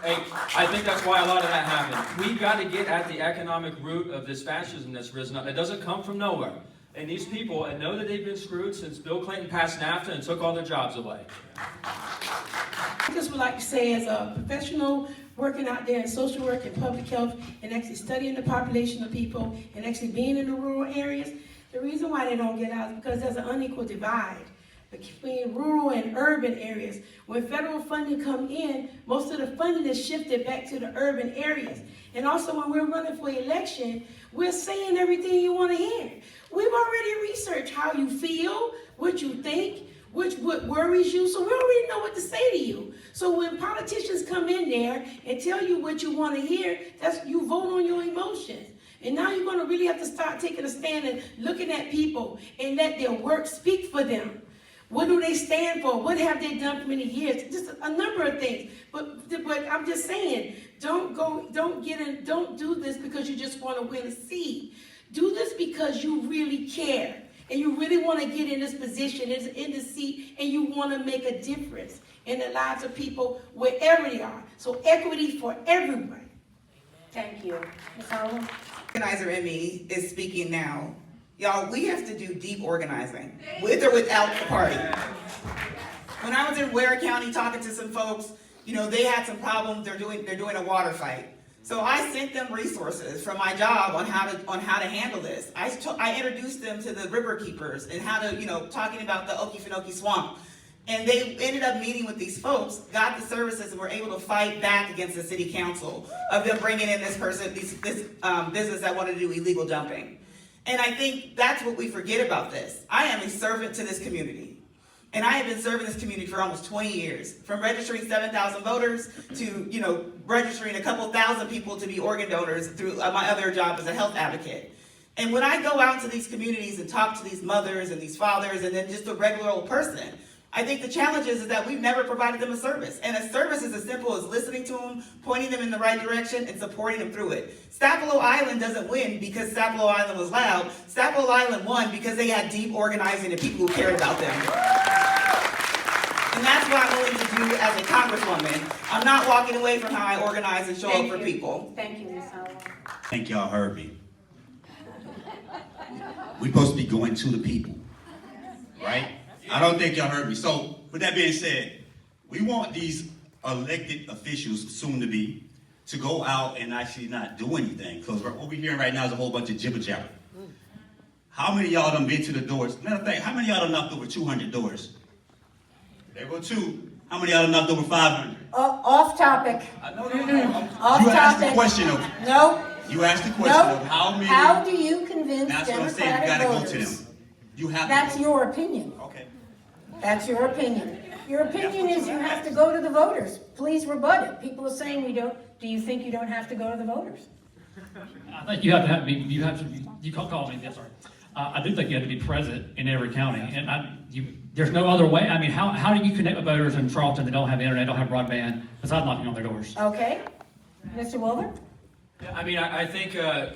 hey, I think that's why a lot of that happened. We've got to get at the economic root of this fascism that's risen up. It doesn't come from nowhere. And these people know that they've been screwed since Bill Clinton passed NAFTA and took all their jobs away. I just would like to say, as a professional working out there in social work and public health and actually studying the population of people and actually being in the rural areas, the reason why they don't get out is because there's an unequal divide between rural and urban areas. When federal funding come in, most of the funding is shifted back to the urban areas. And also when we're running for election, we're saying everything you want to hear. We've already researched how you feel, what you think, what worries you, so we already know what to say to you. So when politicians come in there and tell you what you want to hear, that's you vote on your emotions. And now you're going to really have to start taking a stand and looking at people and let their work speak for them. What do they stand for? What have they done for many years? Just a number of things. But I'm just saying, don't do this because you just want to win a seat. Do this because you really care. And you really want to get in this position, in this seat, and you want to make a difference in the lives of people wherever they are. So equity for everyone. Thank you. Ms. Hollowell? Organizer in me is speaking now. Y'all, we have to do deep organizing, with or without the party. When I was in Ware County talking to some folks, you know, they had some problems. They're doing a water fight. So I sent them resources from my job on how to handle this. I introduced them to the river keepers and how to, talking about the Okefenokee Swamp. And they ended up meeting with these folks, got the services, and were able to fight back against the city council of them bringing in this business that wanted to do illegal dumping. And I think that's what we forget about this. I am a servant to this community. And I have been serving this community for almost 20 years, from registering 7,000 voters to, registering a couple thousand people to be organ donors through my other job as a health advocate. And when I go out to these communities and talk to these mothers and these fathers and then just a regular old person, I think the challenge is that we've never provided them a service. And a service is as simple as listening to them, pointing them in the right direction, and supporting them through it. Stapelo Island doesn't win because Stapelo Island was loud. Stapelo Island won because they had deep organizing and people who cared about them. And that's what I'm willing to do as a congresswoman. I'm not walking away from how I organize and show up for people. Thank you, Ms. Hollowell. I think y'all heard me. We're supposed to be going to the people, right? I don't think y'all heard me. So, with that being said, we want these elected officials, soon to be, to go out and actually not do anything. Because what we're hearing right now is a whole bunch of jibber jabber. How many of y'all done been to the doors? Matter of fact, how many of y'all done knocked over 200 doors? There go two. How many of y'all done knocked over 500? Off topic. No. Off You asked topic. the question of. No. You asked the question of how many. How do you convince That's what I'm saying. You Democratic gotta voters? go to them. You have That's to go. your opinion. Okay. That's your opinion. Your opinion is you have to go to the voters. Please rebut it. People are saying we don't. Do you think you don't have to go to the voters? I think you have to be, you call me, yes, sorry. I do think you have to be present in every county, and there's no other way. I mean, how do you connect with voters in Charleston that don't have internet, don't have broadband, besides knocking on their doors? Okay. Mr. Wilver? Yeah, I mean, I think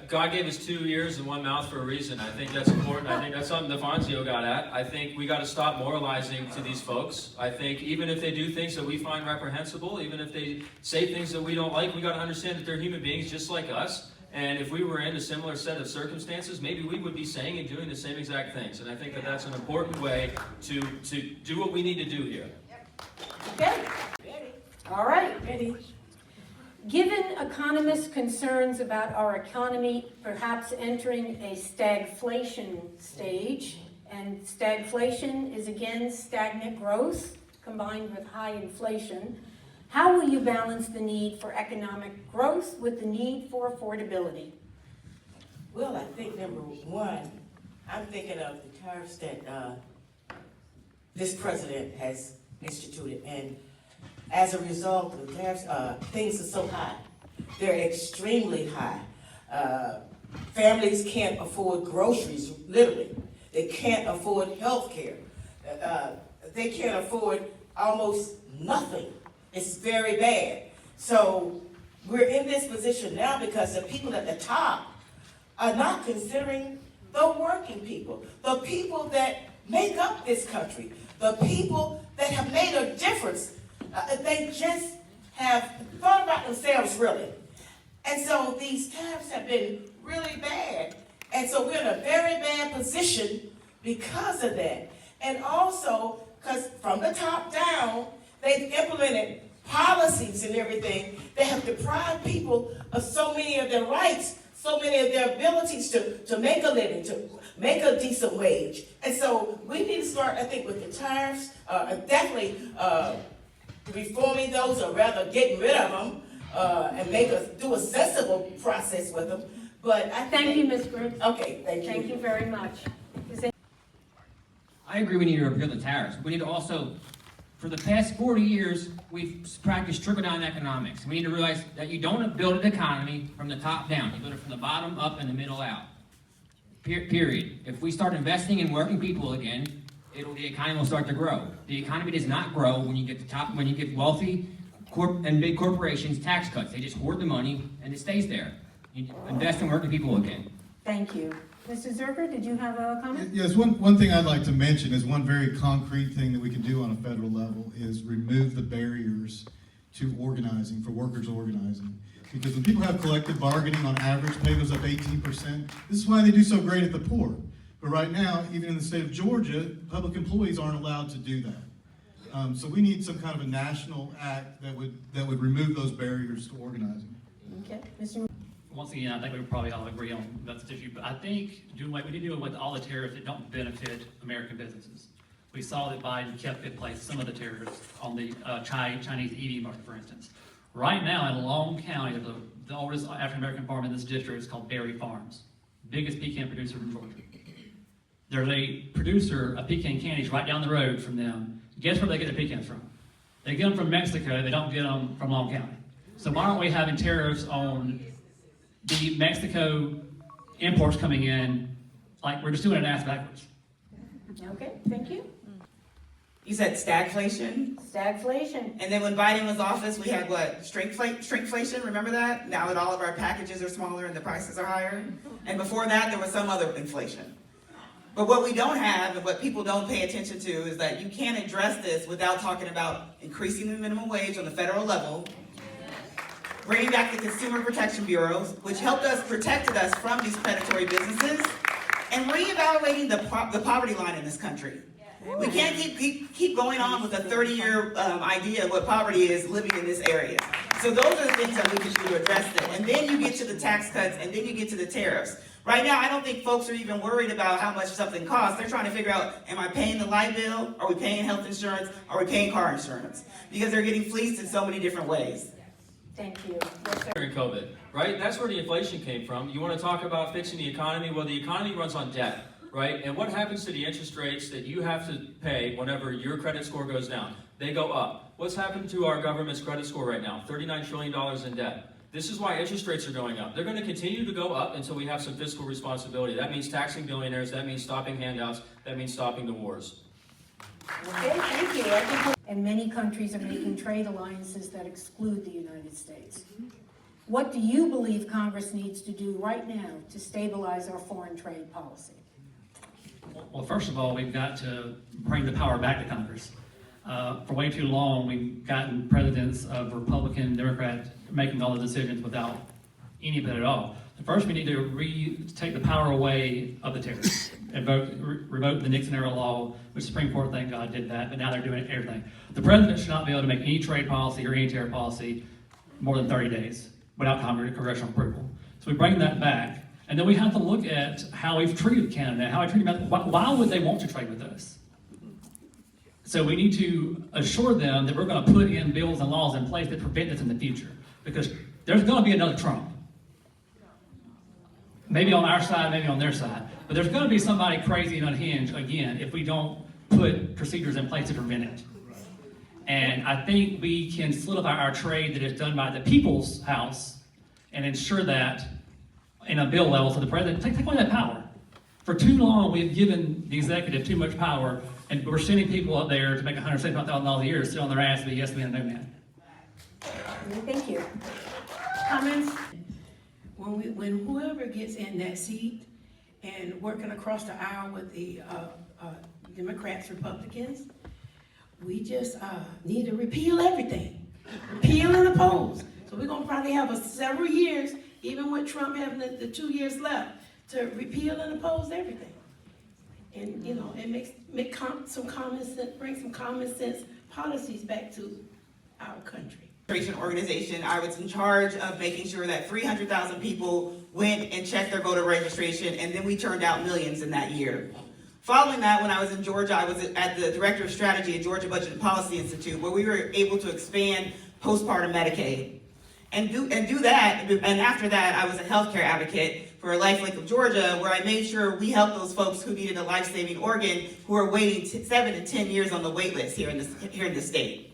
God gave us 2 ears and one mouth for a reason. I think that's important. I think that's something Defonsio got at. I think we got to stop moralizing to these folks. I think even if they do things that we find reprehensible, even if they say things that we don't like, we got to understand that they're human beings just like us. And if we were in a similar set of circumstances, maybe we would be saying and doing the same exact things. And I think that that's an important way to do what we need to do here. Okay. All right. Ready. Given economists' concerns about our economy perhaps entering a stagflation stage, and stagflation is again stagnant growth combined with high inflation, how will you balance the need for economic growth with the need for affordability? Well, I think number one, I'm thinking of the tariffs that this president has instituted, and as a result of the tariffs, things are so high. They're extremely high. Families can't afford groceries, literally. They can't afford health care. They can't afford almost nothing. It's very bad. So we're in this position now because the people at the top are not considering the working people, the people that make up this country, the people that have made a difference. They just have thought about themselves, really. And so these tariffs have been really bad. And so we're in a very bad position because of that. And also, because from the top down, they've implemented policies and everything that have deprived people of so many of their rights, so many of their abilities to make a living, to make a decent wage. And so we need to start, I think, with the tariffs, definitely reforming those, or rather getting rid of them, and do a sensible process with them. But I Thank you, Ms. Griggs. Okay, thank you. Thank you very much. I agree we need to repeal the tariffs. We need to also, for the past 40 years, we've practiced trickle-down economics. We need to realize that you don't build an economy from the top down. You build it from the bottom up and the middle out. Period. If we start investing in working people again, the economy will start to grow. The economy does not grow when you get wealthy and big corporations tax cuts. They just hoard the money and it stays there. You invest in working people again. Thank you. Mr. Zurcher, did you have a comment? Yes, one thing I'd like to mention is one very concrete thing that we can do on a federal level is remove the barriers to organizing, for workers organizing. Because when people have collective bargaining, on average, pay goes up 18%. This is why they do so great at the port. But right now, even in the state of Georgia, public employees aren't allowed to do that. So we need some kind of a national act that would remove those barriers to organizing. Okay, Mr. Once again, I think we probably all agree on that issue, but I think we need to do it with all the tariffs that don't benefit American businesses. We saw that Biden kept in place some of the tariffs on the Chinese EV market, for instance. Right now in Long County, the oldest African-American farm in this district is called Berry Farms, biggest pecan producer in Georgia. There's a producer of pecan candies right down the road from them. Guess where they get their pecans from? They get them from Mexico, they don't get them from Long County. So why aren't we having tariffs on the Mexico imports coming in, like we're just doing it ass backwards? Okay, thank you. You said stagflation? Stagflation. And then when Biden was office, we had what? Shrinkflation, remember that? Now that all of our packages are smaller and the prices are higher. And before that, there was some other inflation. But what we don't have, and what people don't pay attention to, is that you can't address this without talking about increasing the minimum wage on the federal level, bringing back the Consumer Protection Bureaus, which protected us from these predatory businesses, and reevaluating the poverty line in this country. We can't keep going on with a 30-year idea of what poverty is living in this area. So those are the things that we can do to address it. And then you get to the tax cuts, and then you get to the tariffs. Right now, I don't think folks are even worried about how much something costs. They're trying to figure out, am I paying the light bill? Are we paying health insurance? Are we paying car insurance? Because they're getting fleeced in so many different ways. Thank you. Yes, sir. During COVID, right? That's where the inflation came from. You want to talk about fixing the economy? Well, the economy runs on debt, right? And what happens to the interest rates that you have to pay whenever your credit score goes down? They go up. What's happened to our government's credit score right now? $39 trillion in debt. This is why interest rates are going up. They're going to continue to go up until we have some fiscal responsibility. That means taxing billionaires. That means stopping handouts. That means stopping the wars. Okay, thank you. And many countries are making trade alliances that exclude the United States. What do you believe Congress needs to do right now to stabilize our foreign trade policy? Well, first of all, we've got to bring the power back to Congress. For way too long, we've gotten presidents of Republican, Democrat making all the decisions without any input at all. First, we need to take the power away of the terrorists and revoke the Nixon-era law, which the Supreme Court, thank God, did that, but now they're doing everything. The president should not be able to make any trade policy or any tariff policy more than 30 days without congressional approval. So we bring that back, and then we have to look at how we've treated Canada, how we treat them. Why would they want to trade with us? So we need to assure them that we're going to put in bills and laws in place that prevent this in the future, because there's going to be another Trump. Maybe on our side, maybe on their side. But there's going to be somebody crazy and unhinged again if we don't put procedures in place to prevent it. And I think we can solidify our trade that is done by the people's house and ensure that in a bill level, so the president take away that power. For too long, we've given the executive too much power, and we're sending people up there to make $175,000 a year, sit on their ass and be yes man and no man. Thank you. Comments? When whoever gets in that seat and working across the aisle with the Democrats, Republicans, we just need to repeal everything. Repeal and oppose. So we're gonna probably have several years, even with Trump having the 2 years left, to repeal and oppose everything. And you know, it bring some common sense policies back to our country. Organization, I was in charge of making sure that 300,000 people went and checked their voter registration, and then we turned out millions in that year. Following that, when I was in Georgia, I was at the Director of Strategy at Georgia Budget and Policy Institute, where we were able to expand postpartum Medicaid. And do that, and after that, I was a healthcare advocate for Lifelink of Georgia, where I made sure we helped those folks who needed a life-saving organ who are waiting 7 to 10 years on the wait list here in the state.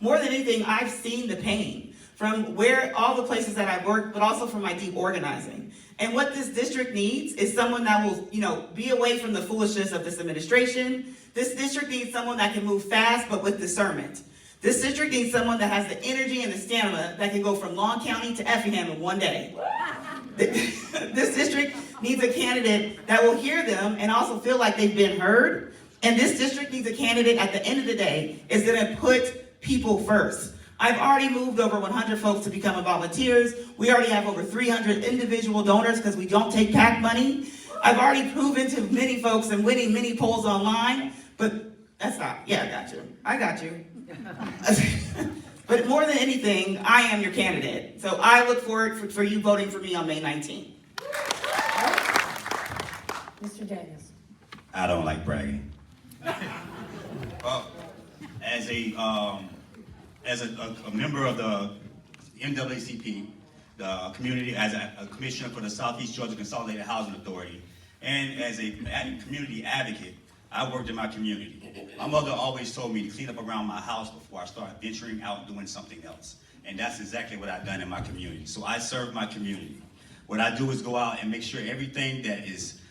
More than anything, I've seen the pain from where all the places that I've worked, but also from my deep organizing. And what this district needs is someone that will, be away from the foolishness of this administration. This district needs someone that can move fast, but with discernment. This district needs someone that has the energy and the stamina that can go from Long County to Effingham in one day. This district needs a candidate that will hear them and also feel like they've been heard. And this district needs a candidate at the end of the day is going to put people first. I've already moved over 100 folks to become volunteers. We already have over 300 individual donors because we don't take PAC money. I've already proven to many folks and winning many polls online, but that's not, yeah, I got you. But more than anything, I am your candidate. So I look forward for you voting for me on May 19th. Mr. Daniels. I don't like bragging. As a member of the NAACP, the community, as a commissioner for the Southeast Georgia Consolidated Housing Authority, and as a community advocate, I worked in my community. My mother always told me to clean up around my house before I start venturing out doing something else. And that's exactly what I've done in my community. So I serve my community. What I do is go out and make sure everything that is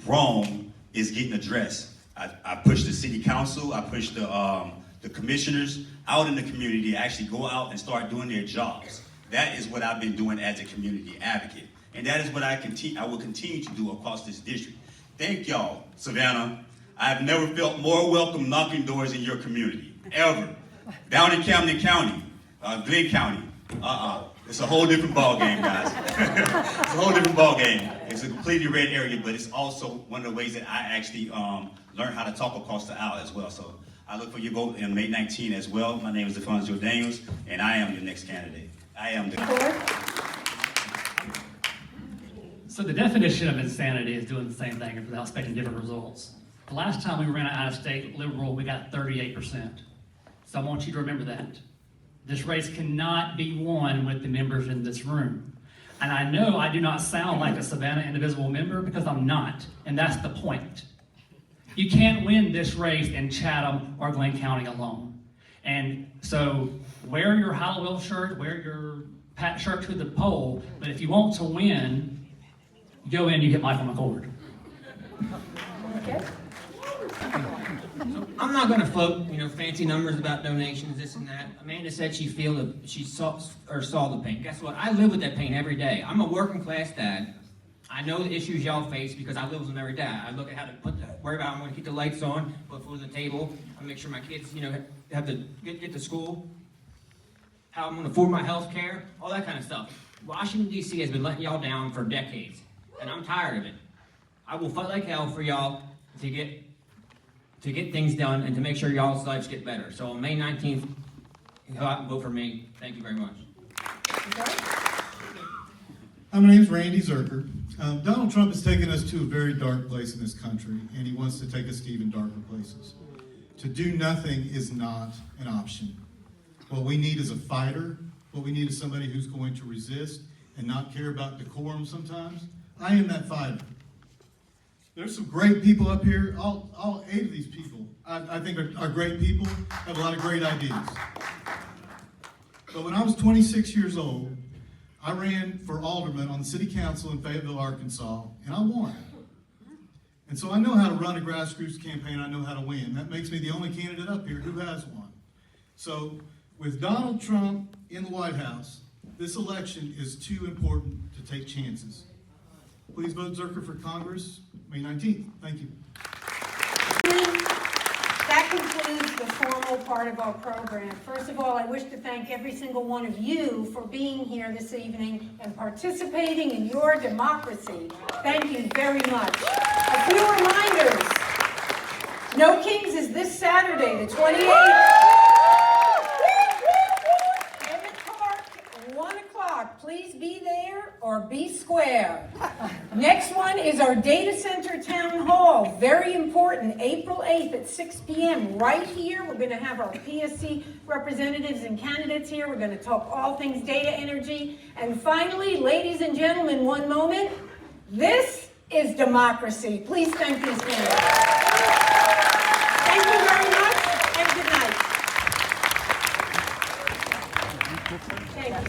wrong is getting addressed. I push the city council, I push the commissioners out in the community to actually go out and start doing their jobs. That is what I've been doing as a community advocate. And that is what I will continue to do across this district. Thank y'all, Savannah. I've never felt more welcome knocking doors in your community, ever. Down in Camden County, Glenn County, it's a whole different ball game, guys. It's a whole different ball game. It's a completely red area, but it's also one of the ways that I actually learned how to talk across the aisle as well. So I look for your vote on May 19 as well. My name is Defonsio Daniels, and I am your next candidate. I am the... So the definition of insanity is doing the same thing without expecting different results. The last time we ran an out-of-state liberal, we got 38%. So I want you to remember that. This race cannot be won with the members in this room. And I know I do not sound like a Savannah Indivisible member because I'm not, and that's the point. You can't win this race in Chatham or Glenn County alone. And so wear your Hollowell shirt, wear your Pat shirt to the poll, but if you want to win, go in, you hit Michael McCord. Okay. I'm not going to float, fancy numbers about donations, this and that. Amanda said she saw the pain. Guess what? I live with that pain every day. I'm a working class dad. I know the issues y'all face because I live with them every day. I look at how to worry about I'm going to keep the lights on, put food on the table, I make sure my kids, have to get to school, how I'm going to afford my health care, all that kind of stuff. Washington, D.C. has been letting y'all down for decades, and I'm tired of it. I will fight like hell for y'all to get things done and to make sure y'all's lives get better. So on May 19th, go out and vote for me. Thank you very much. My name is Randy Zurcher. Donald Trump has taken us to a very dark place in this country, and he wants to take us to even darker places. To do nothing is not an option. What we need is a fighter. What we need is somebody who's going to resist and not care about decorum sometimes. I am that fighter. There's some great people up here. All 8 of these people, I think are great people, have a lot of great ideas. But when I was 26 years old, I ran for alderman on the city council in Fayetteville, Arkansas, and I won. And so I know how to run a grassroots campaign. I know how to win. That makes me the only candidate up here who has one. So With Donald Trump in the White House, this election is too important to take chances. Please vote Zurcher for Congress, May 19th. Thank you. That concludes the formal part of our program. First of all, I wish to thank every single one of you for being here this evening and participating in your democracy. Thank you very much. A few reminders. No Kings is this Saturday, the 28th. Emmett Park, 1 o'clock. Please be there or be square. Next one is our Data Center Town Hall. Very important, April 8th at 6 p.m. right here. We're going to have our PSC representatives and candidates here. We're going to talk all things data energy. And finally, ladies and gentlemen, one moment. This is democracy. Please thank these candidates. Thank you very much, and good night. Thank you.